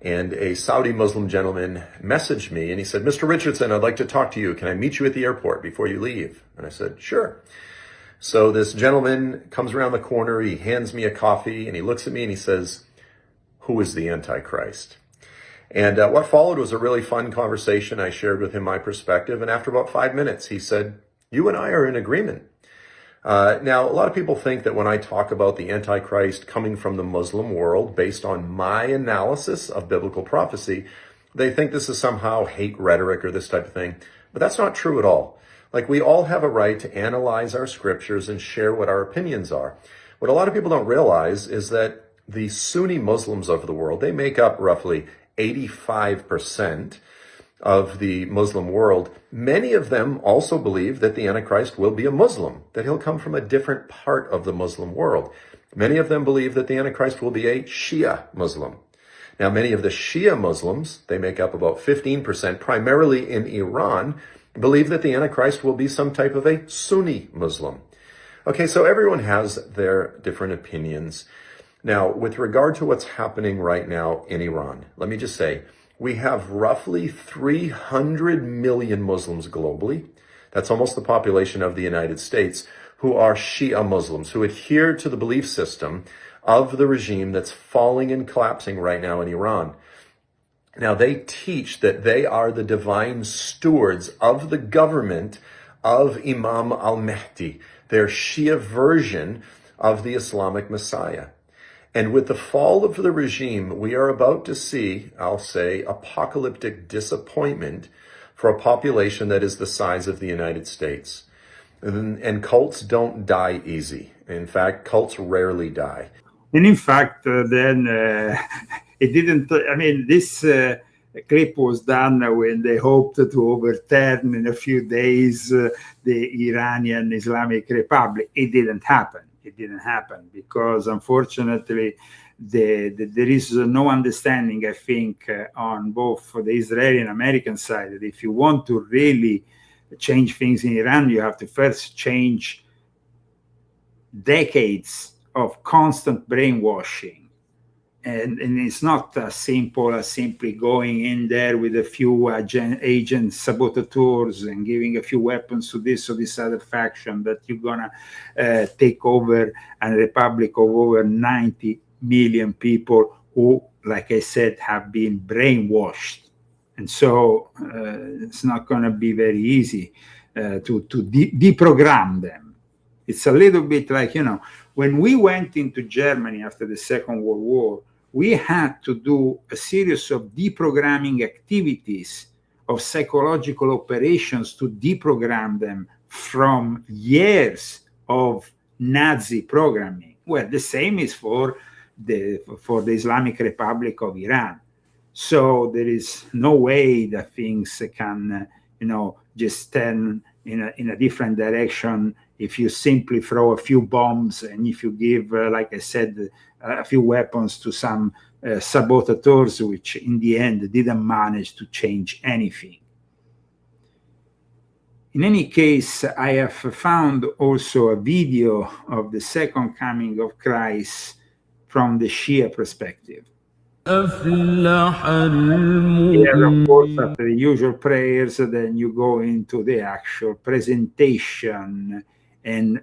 and a Saudi Muslim gentleman messaged me, and he said, "Mr. Richardson, I'd like to talk to you. Can I meet you at the airport before you leave?" And I said, "Sure." So this gentleman comes around the corner, he hands me a coffee, and he looks at me and he says, "Who is the Antichrist?" And what followed was a really fun conversation. I shared with him my perspective, and after about 5 minutes, he said, "You and I are in agreement." Now, a lot of people think that when I talk about the Antichrist coming from the Muslim world based on my analysis of biblical prophecy, they think this is somehow hate rhetoric or this type of thing. But that's not true at all. Like, we all have a right to analyze our scriptures and share what our opinions are. What a lot of people don't realize is that the Sunni Muslims of the world, they make up roughly 85% of the Muslim world. Many of them also believe that the Antichrist will be a Muslim, that he'll come from a different part of the Muslim world. Many of them believe that the Antichrist will be a Shia Muslim. Now, many of the Shia Muslims, they make up about 15%, primarily in Iran, believe that the Antichrist will be some type of a Sunni Muslim. Okay, so everyone has their different opinions. Now, with regard to what's happening right now in Iran, let me just say, we have roughly 300 million Muslims globally. That's almost the population of the United States, who are Shia Muslims, who adhere to the belief system of the regime that's falling and collapsing right now in Iran. Now, they teach that they are the divine stewards of the government of Imam al-Mahdi, their Shia version of the Islamic Messiah. And with the fall of the regime, we are about to see, I'll say, apocalyptic disappointment for a population that is the size of the United States. And cults don't die easy. In fact, cults rarely die. And in fact, then it didn't, I mean, this clip was done when they hoped to overturn in a few days the Iranian Islamic Republic. It didn't happen. It didn't happen because, unfortunately, there is no understanding, I think, on both the Israeli and American side, that if you want to really change things in Iran, you have to first change decades of constant brainwashing. And it's not as simple as simply going in there with a few agents, saboteurs, and giving a few weapons to this or this other faction, that you're going to take over a republic of over 90 million people who, like I said, have been brainwashed. And so it's not going to be very easy to deprogram them. It's a little bit like, when we went into Germany after the Second World War, we had to do a series of deprogramming activities, of psychological operations to deprogram them from years of Nazi programming. Well, the same is for the Islamic Republic of Iran. So there is no way that things can, just turn in a different direction if you simply throw a few bombs and if you give, like I said, a few weapons to some saboteurs, which in the end didn't manage to change anything. In any case, I have found also a video of the second coming of Christ from the Shia perspective. Here, of course, after the usual prayers, then you go into the actual presentation, and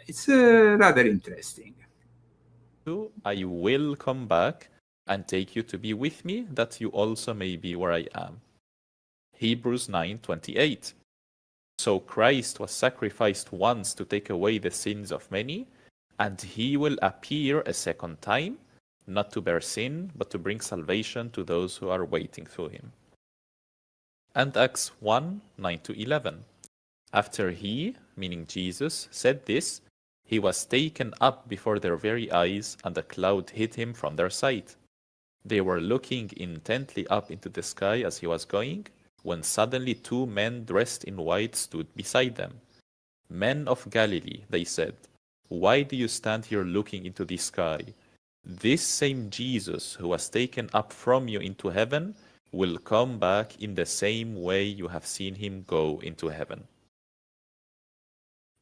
it's rather interesting. I will come back and take you to be with me, that you also may be where I am. Hebrews 9:28. So Christ was sacrificed once to take away the sins of many, and he will appear a second time, not to bear sin, but to bring salvation to those who are waiting through him. And Acts 1:9-11. After he, meaning Jesus, said this, he was taken up before their very eyes, and a cloud hid him from their sight. They were looking intently up into the sky as he was going, when suddenly 2 men dressed in white stood beside them. Men of Galilee, they said, why do you stand here looking into the sky? This same Jesus who was taken up from you into heaven will come back in the same way you have seen him go into heaven.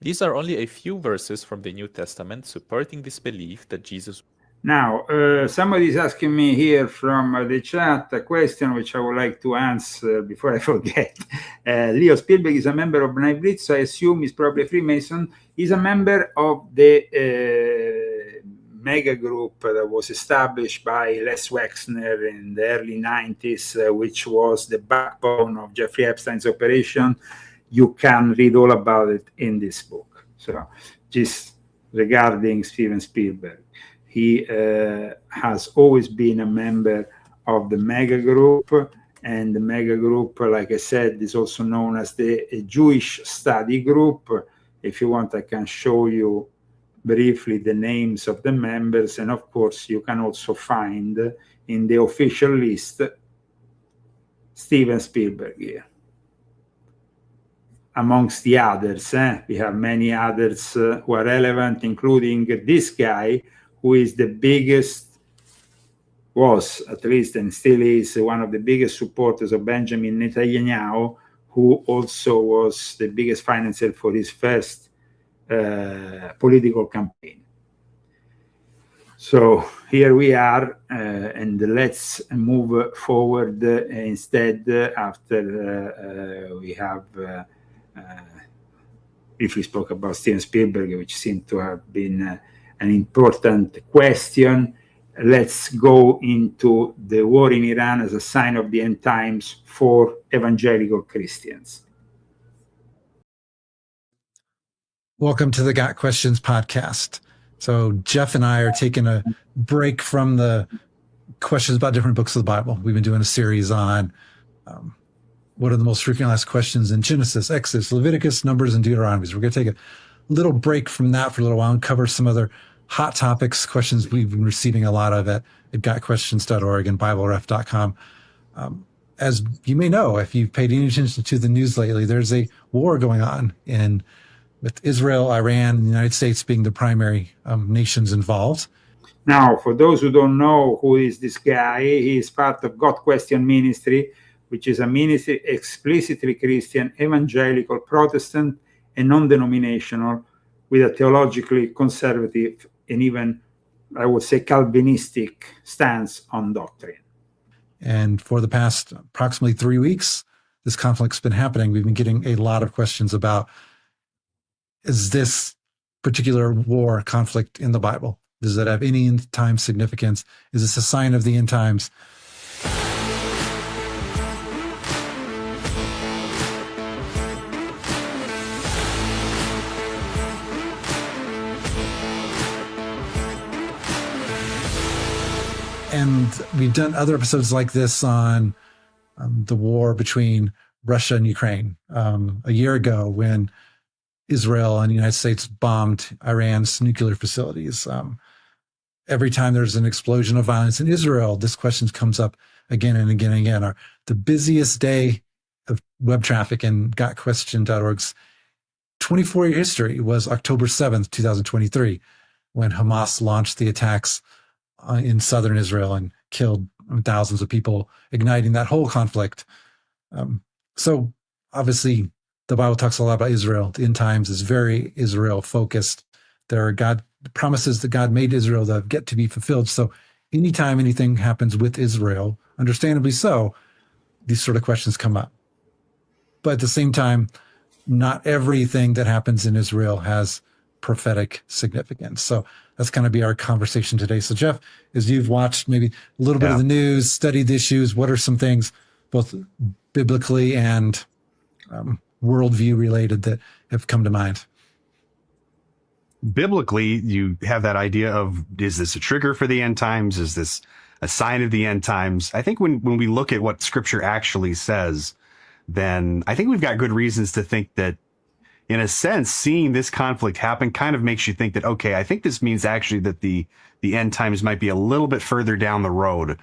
These are only a few verses from the New Testament supporting this belief that Jesus... Now, somebody is asking me here from the chat a question which I would like to answer before I forget. Leo Spielberg is a member of B'nai B'rith, so I assume he's probably a Freemason. He's a member of the mega group that was established by Les Wexner in the early 90s, which was the backbone of Jeffrey Epstein's operation. You can read all about it in this book. So, just regarding Steven Spielberg. He has always been a member of the mega group, and the mega group, like I said, is also known as the Jewish Study Group. If you want, I can show you briefly the names of the members, and of course, you can also find in the official list Steven Spielberg here. Amongst the others, we have many others who are relevant, including this guy, who is the biggest, was at least and still is one of the biggest supporters of Benjamin Netanyahu, who also was the biggest financier for his first political campaign. So here we are, and let's move forward instead after we have briefly spoke about Steven Spielberg, which seemed to have been an important question. Let's go into the war in Iran as a sign of the end times for evangelical Christians. Welcome to the Got Questions podcast. So Jeff and I are taking a break from the questions about different books of the Bible. We've been doing a series on what are the most frequently asked questions in Genesis, Exodus, Leviticus, Numbers, and Deuteronomy. We're going to take a little break from that for a little while and cover some other hot topics, questions we've been receiving a lot of at gotquestions.org and BibleRef.com. As you may know, if you've paid any attention to the news lately, there's a war going on with Israel, Iran, and the United States being the primary nations involved. Now, for those who don't know who is this guy, he is part of God Question Ministry, which is a ministry explicitly Christian, evangelical, Protestant, and non-denominational, with a theologically conservative and even, I would say, Calvinistic stance on doctrine. And for the past approximately 3 weeks, this conflict's been happening. We've been getting a lot of questions about, is this particular war conflict in the Bible? Does it have any end time significance? Is this a sign of the end times? And we've done other episodes like this on the war between Russia and Ukraine. A year ago, when Israel and the United States bombed Iran's nuclear facilities. Every time there's an explosion of violence in Israel, this question comes up again and again and again. The busiest day of web traffic in gotquestion.org's 24-year history was October 7th, 2023, when Hamas launched the attacks in southern Israel and killed thousands of people, igniting that whole conflict. So obviously, the Bible talks a lot about Israel. The end times is very Israel focused. There are God promises that God made Israel that have yet to be fulfilled. So anytime anything happens with Israel, understandably so, these sort of questions come up. But at the same time, not everything that happens in Israel has prophetic significance. So that's going to be our conversation today. So Jeff, as you've watched maybe a little bit of the news, studied the issues, what are some things both biblically and worldview related that have come to mind? Biblically, you have that idea of, is this a trigger for the end times? Is this a sign of the end times? I think when we look at what scripture actually says, then I think we've got good reasons to think that, in a sense, seeing this conflict happen kind of makes you think that, okay, I think this means actually that the end times might be a little bit further down the road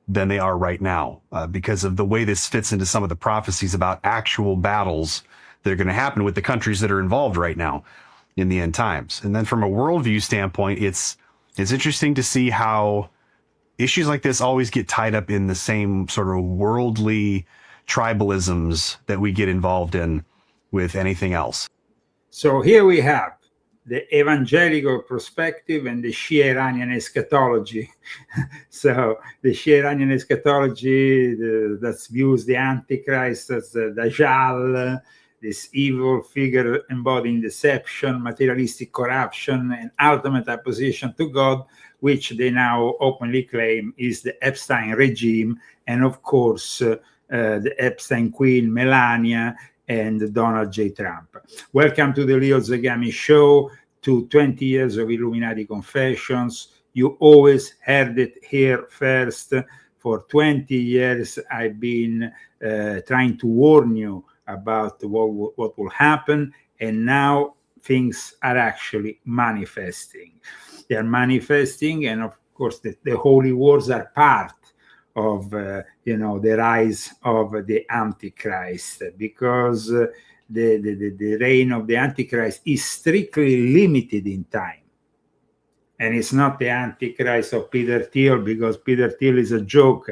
than they are right now, because of the way this fits into some of the prophecies about actual battles that are going to happen with the countries that are involved right now in the end times. And then from a worldview standpoint, it's interesting to see how issues like this always get tied up in the same sort of worldly tribalisms that we get involved in with anything else. So here we have the evangelical perspective and the Shia Iranian eschatology. So the Shia Iranian eschatology that views the Antichrist as the Dajjal, this evil figure embodying deception, materialistic corruption, and ultimate opposition to God, which they now openly claim is the Epstein regime, and of course the Epstein Queen Melania and Donald J. Trump. Welcome to the Leo Zagami Show, to 20 years of Illuminati Confessions. You always heard it here first. For 20 years, I've been trying to warn you about what will happen, and now things are actually manifesting. They are manifesting, and of course the holy wars are part of the rise of the Antichrist, because the reign of the Antichrist is strictly limited in time. And it's not the Antichrist of Peter Thiel, because Peter Thiel is a joke.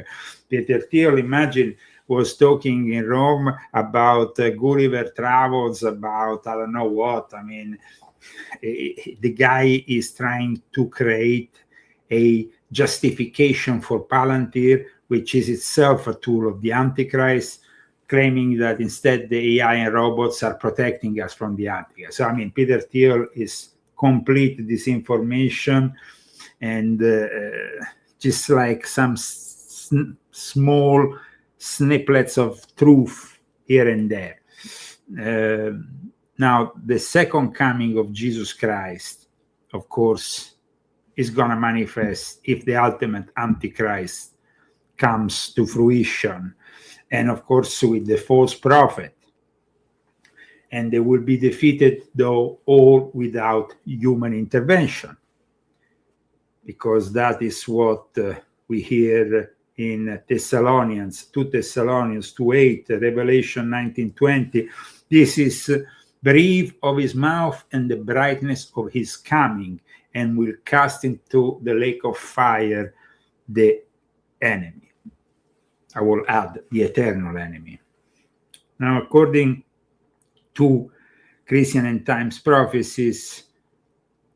Peter Thiel, imagine, was talking in Rome about Gulliver Travels, about I don't know what. I mean, the guy is trying to create a justification for Palantir, which is itself a tool of the Antichrist, claiming that instead the AI and robots are protecting us from the Antichrist. So, I mean, Peter Thiel is complete disinformation, and just like some small snippets of truth here and there. Now, the second coming of Jesus Christ, of course, is going to manifest if the ultimate Antichrist comes to fruition, and of course with the false prophet. And they will be defeated, though, all without human intervention, because that is what we hear in Thessalonians, 2 Thessalonians 2:8, Revelation 19:20. This is breathe of his mouth and the brightness of his coming, and will cast into the lake of fire the enemy. I will add the eternal enemy. Now, according to Christian end times prophecies,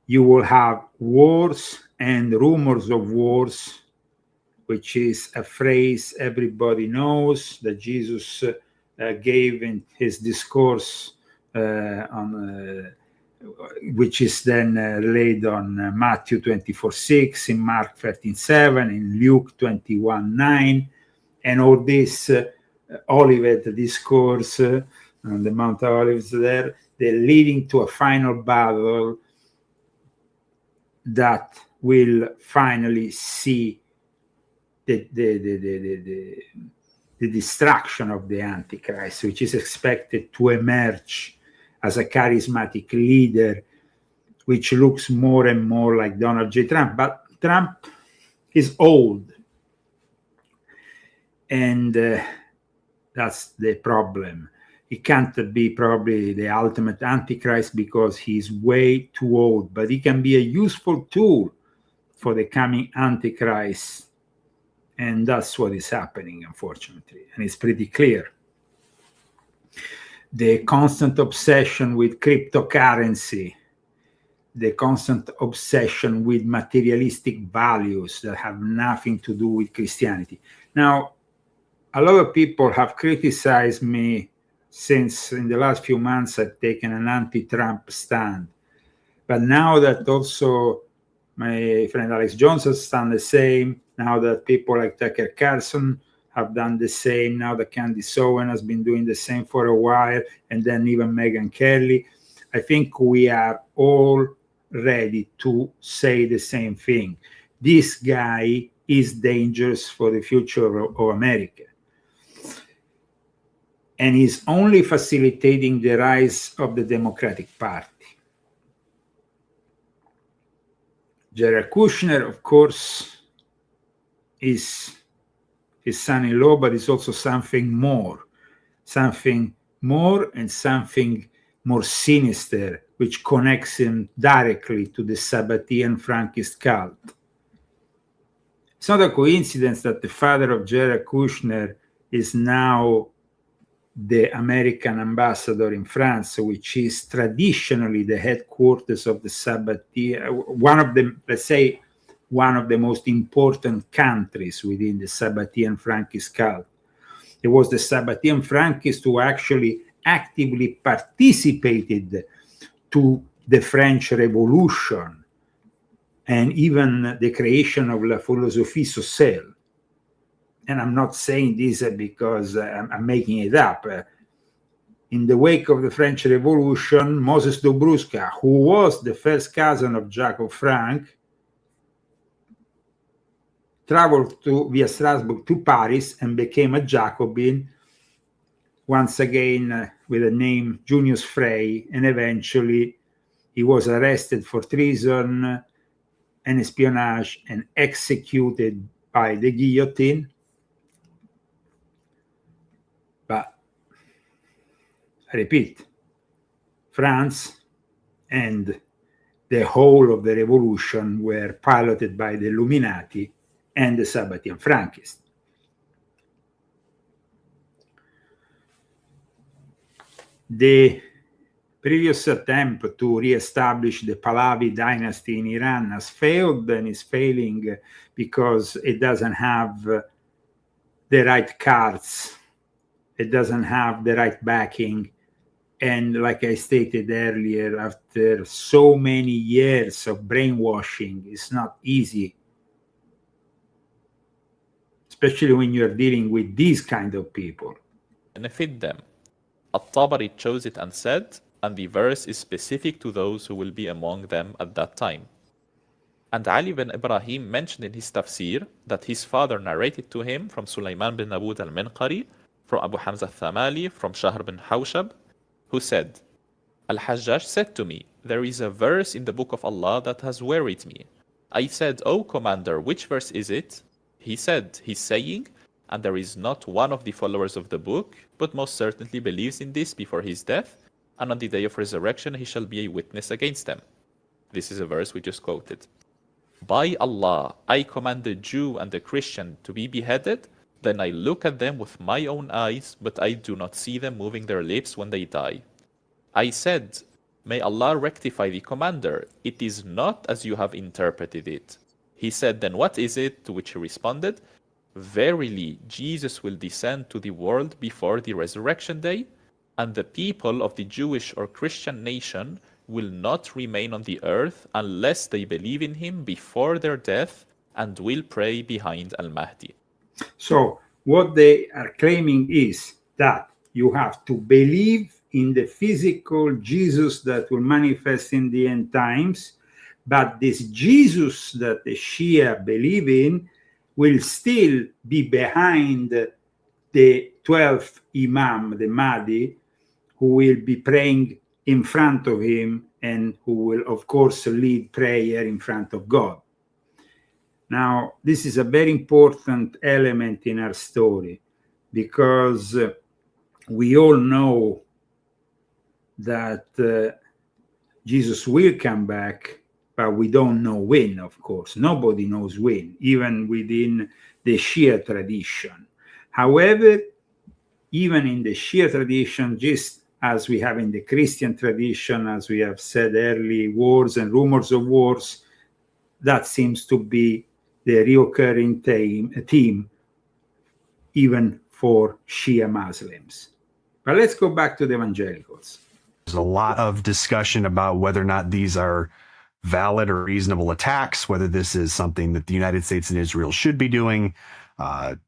you will have wars and rumors of wars, which is a phrase everybody knows that Jesus gave in his discourse which is then laid on Matthew 24:6, in Mark 13:7, in Luke 21:9, and all this Olivet discourse on the Mount of Olives there, they're leading to a final battle that will finally see the destruction of the Antichrist, which is expected to emerge as a charismatic leader, which looks more and more like Donald J. Trump. But Trump is old, and that's the problem. He can't be probably the ultimate Antichrist because he's way too old, but he can be a useful tool for the coming Antichrist. And that's what is happening, unfortunately. And it's pretty clear. the constant obsession with cryptocurrency, the constant obsession with materialistic values that have nothing to do with Christianity. Now, a lot of people have criticized me since in the last few months I've taken an anti-Trump stand. But now that also my friend Alex Jones has done the same, now that people like Tucker Carlson have done the same, now that Candace Owen has been doing the same for a while, and then even Megyn Kelly, I think we are all ready to say the same thing. This guy is dangerous for the future of America. And he's only facilitating the rise of the Democratic Party. Jared Kushner, of course, is his son-in-law, but is also something more and something more sinister, which connects him directly to the Sabbatean Frankist cult. It's not a coincidence that the father of Jared Kushner is now the American ambassador in France, which is traditionally the headquarters of the Sabbatean, one of the most important countries within the Sabbatean Frankist cult. It was the Sabbatean Frankists who actually actively participated to the French Revolution and even the creation of La Philosophie Sociale. And I'm not saying this because I'm making it up. In the wake of the French Revolution, Moses Dobruska, who was the first cousin of Jacob Frank, traveled via Strasbourg to Paris and became a Jacobin, once again with the name Junius Frey, and eventually he was arrested for treason and espionage and executed by the guillotine. But I repeat, France and the whole of the revolution were piloted by the Illuminati and the Sabbatean Frankists. The previous attempt to re-establish the Pahlavi dynasty in Iran has failed and is failing because it doesn't have the right cards. It doesn't have the right backing. And like I stated earlier, after so many years of brainwashing, it's not easy, especially when you're dealing with these kind of people. Benefit them. At-Tabari chose it and said, and the verse is specific to those who will be among them at that time. And Ali bin Ibrahim mentioned in his tafsir that his father narrated to him from Sulaiman bin Nabud al-Minqari, from Abu Hamza al-Thamali, from Shahr bin Hawshab, who said, Al-Hajjaj said to me, there is a verse in the book of Allah that has worried me. I said, O commander, which verse is it? He said, he's saying, and there is not one of the followers of the book, but most certainly believes in this before his death, and on the day of resurrection he shall be a witness against them. This is a verse we just quoted. By Allah, I command the Jew and the Christian to be beheaded, then I look at them with my own eyes, but I do not see them moving their lips when they die. I said, may Allah rectify the commander, it is not as you have interpreted it. He said, then what is it? To which he responded, verily, Jesus will descend to the world before the resurrection day, and the people of the Jewish or Christian nation will not remain on the earth unless they believe in him before their death and will pray behind Al-Mahdi. So what they are claiming is that you have to believe in the physical Jesus that will manifest in the end times, but this Jesus that the Shia believe in will still be behind the 12th Imam, the Mahdi, who will be praying in front of him and who will, of course, lead prayer in front of God. Now, this is a very important element in our story because we all know that Jesus will come back, but we don't know when, of course. Nobody knows when, even within the Shia tradition. However, even in the Shia tradition, just as we have in the Christian tradition, as we have said, early wars and rumors of wars. That seems to be the reoccurring theme, even for Shia Muslims. But let's go back to the evangelicals. There's a lot of discussion about whether or not these are valid or reasonable attacks, whether this is something that the United States and Israel should be doing,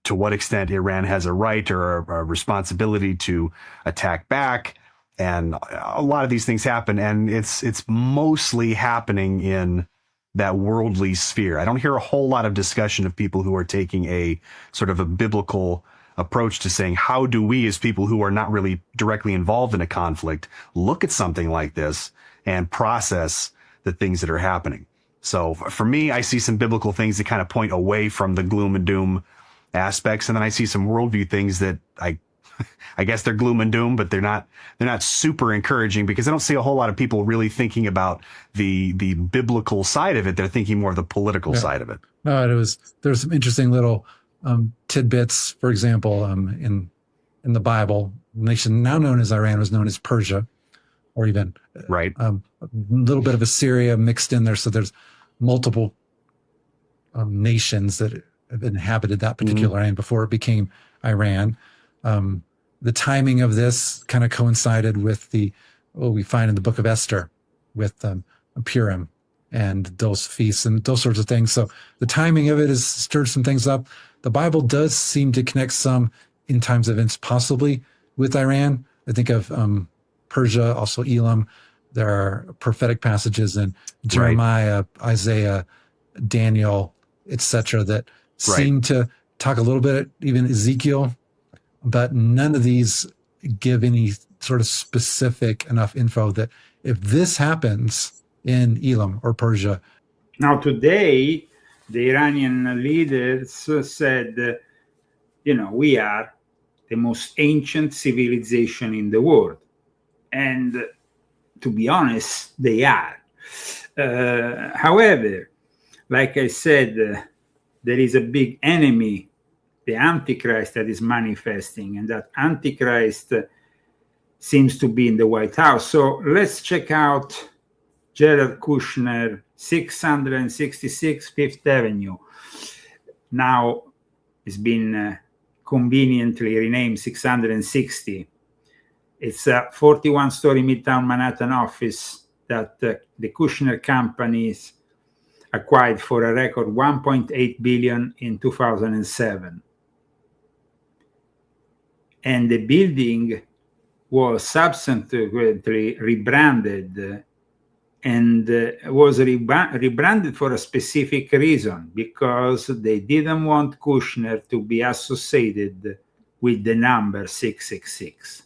to what extent Iran has a right or a responsibility to attack back. And a lot of these things happen, and it's mostly happening in that worldly sphere. I don't hear a whole lot of discussion of people who are taking a sort of a biblical approach to saying, how do we as people who are not really directly involved in a conflict look at something like this and process the things that are happening? So for me, I see some biblical things that kind of point away from the gloom and doom aspects, and then I see some worldview things that I guess they're gloom and doom, but they're not super encouraging, because I don't see a whole lot of people really thinking about the biblical side of it. They're thinking more of the political side of it. No, there's some interesting little tidbits. For example, in the Bible, the nation now known as Iran was known as Persia, or even a little bit of Assyria mixed in there. So there's multiple nations that have inhabited that particular land before it became Iran. The timing of this kind of coincided with what we find in the book of Esther with Purim and those feasts and those sorts of things. So the timing of it has stirred some things up. The Bible does seem to connect some in times events possibly with Iran. I think of Persia, also Elam. There are prophetic passages in Jeremiah, Isaiah, Daniel, etc., that seem to talk a little bit, even Ezekiel, but none of these give any sort of specific enough info that if this happens in Elam or Persia. Now today, the Iranian leaders said, we are the most ancient civilization in the world. And to be honest, they are. However, like I said, there is a big enemy, the Antichrist, that is manifesting, and that Antichrist seems to be in the White House. So let's check out Jared Kushner, 666 Fifth Avenue. Now it's been conveniently renamed 660. It's a 41-story Midtown Manhattan office that the Kushner companies acquired for a record $1.8 billion in 2007. And the building was subsequently rebranded, and was rebranded for a specific reason, because they didn't want Kushner to be associated with the number 666.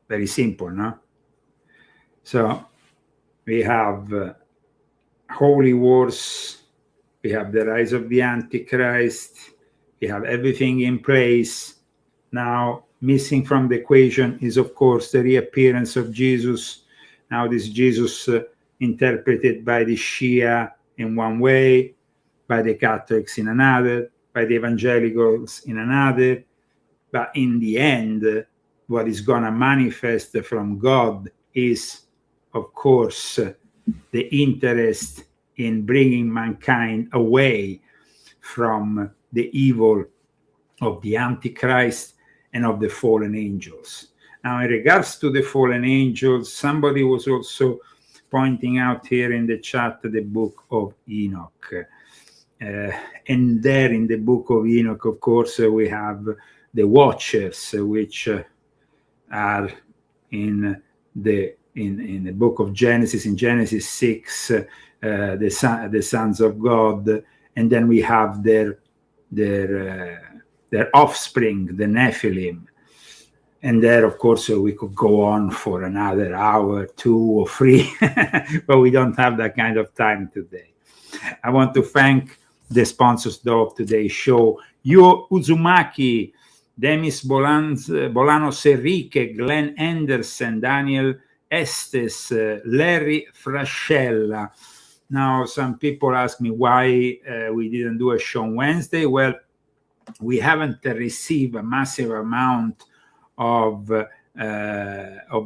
Very simple, no? So we have holy wars, we have the rise of the Antichrist, we have everything in place. Now, missing from the equation is, of course, the reappearance of Jesus. Now, this Jesus interpreted by the Shia in one way, by the Catholics in another, by the evangelicals in another. But in the end, what is going to manifest from God is, of course, the interest in bringing mankind away from the evil of the Antichrist and of the fallen angels. Now, in regards to the fallen angels, somebody was also pointing out here in the chat the book of Enoch. And there in the book of Enoch, of course, we have the Watchers, which are in the book of Genesis, in Genesis 6, the sons of God, and then we have their offspring, the Nephilim. And there, of course, we could go on for another hour, 2 or 3, but we don't have that kind of time today. I want to thank the sponsors of today's show: Yo Uzumaki, Demis Bolano Serrique, Glenn Anderson, Daniel Estes, Larry Frascella. Now, some people ask me why we didn't do a show on Wednesday. Well, we haven't received a massive amount of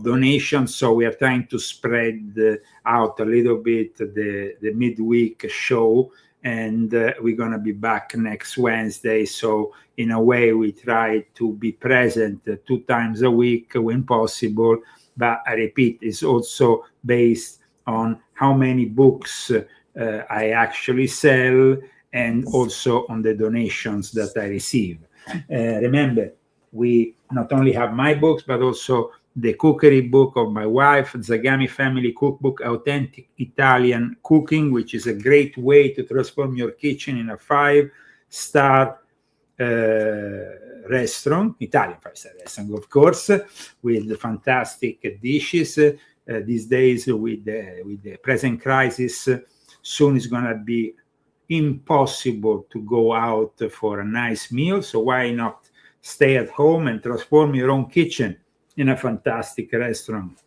donations. So we are trying to spread out a little bit the midweek show, and we're going to be back next Wednesday. So in a way, we try to be present 2 times a week when possible. But I repeat, it's also based on how many books I actually sell, and also on the donations that I receive. Remember, we not only have my books, but also the cookery book of my wife, Zagami Family Cookbook, Authentic Italian Cooking, which is a great way to transform your kitchen in a 5-star restaurant, Italian 5-star restaurant, of course, with fantastic dishes. These days, with the present crisis, soon it's going to be impossible to go out for a nice meal. So why not stay at home and transform your own kitchen in a fantastic restaurant?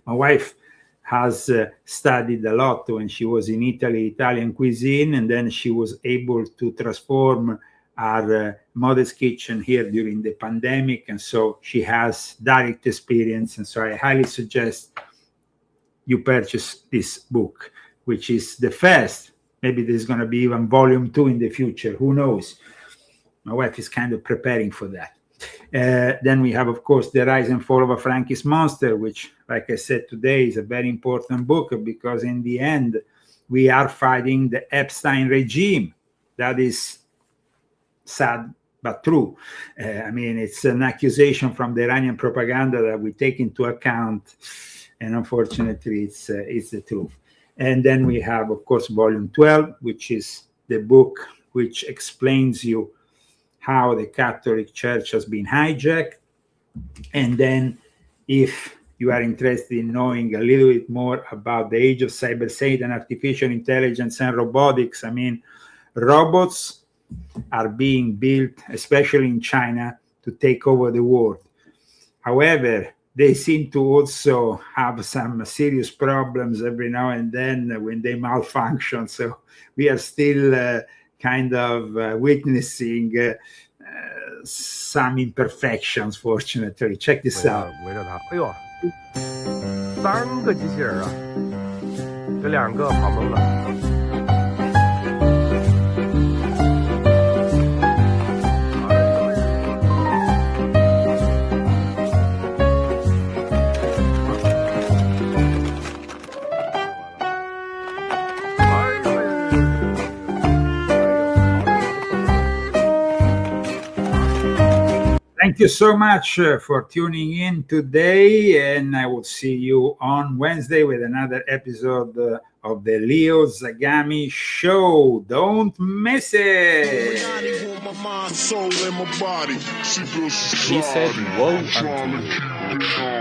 My wife has studied a lot when she was in Italy, Italian cuisine, and then she was able to transform our modest kitchen here during the pandemic. And so she has direct experience. And so I highly suggest you purchase this book, which is the first. Maybe there's going to be even volume 2 in the future. Who knows? My wife is kind of preparing for that. Then we have, of course, The Rise and Fall of a Frankist Monster, which, like I said today, is a very important book, because in the end, we are fighting the Epstein regime. That is sad but true. I mean, it's an accusation from the Iranian propaganda that we take into account, and unfortunately, it's the truth. And then we have, of course, Volume 12, which is the book which explains you how the Catholic Church has been hijacked. And then if you are interested in knowing a little bit more about the age of cyber Satan, artificial intelligence, and robotics, I mean, robots are being built, especially in China, to take over the world. However, they seem to also have some serious problems every now and then when they malfunction. So we are still kind of witnessing some imperfections, fortunately. Check this out. 3个机器人啊，有2个跑懵了。 Thank you so much for tuning in today, and I will see you on Wednesday with another episode of the Leo Zagami Show. Don't miss it! He said, woe unto you.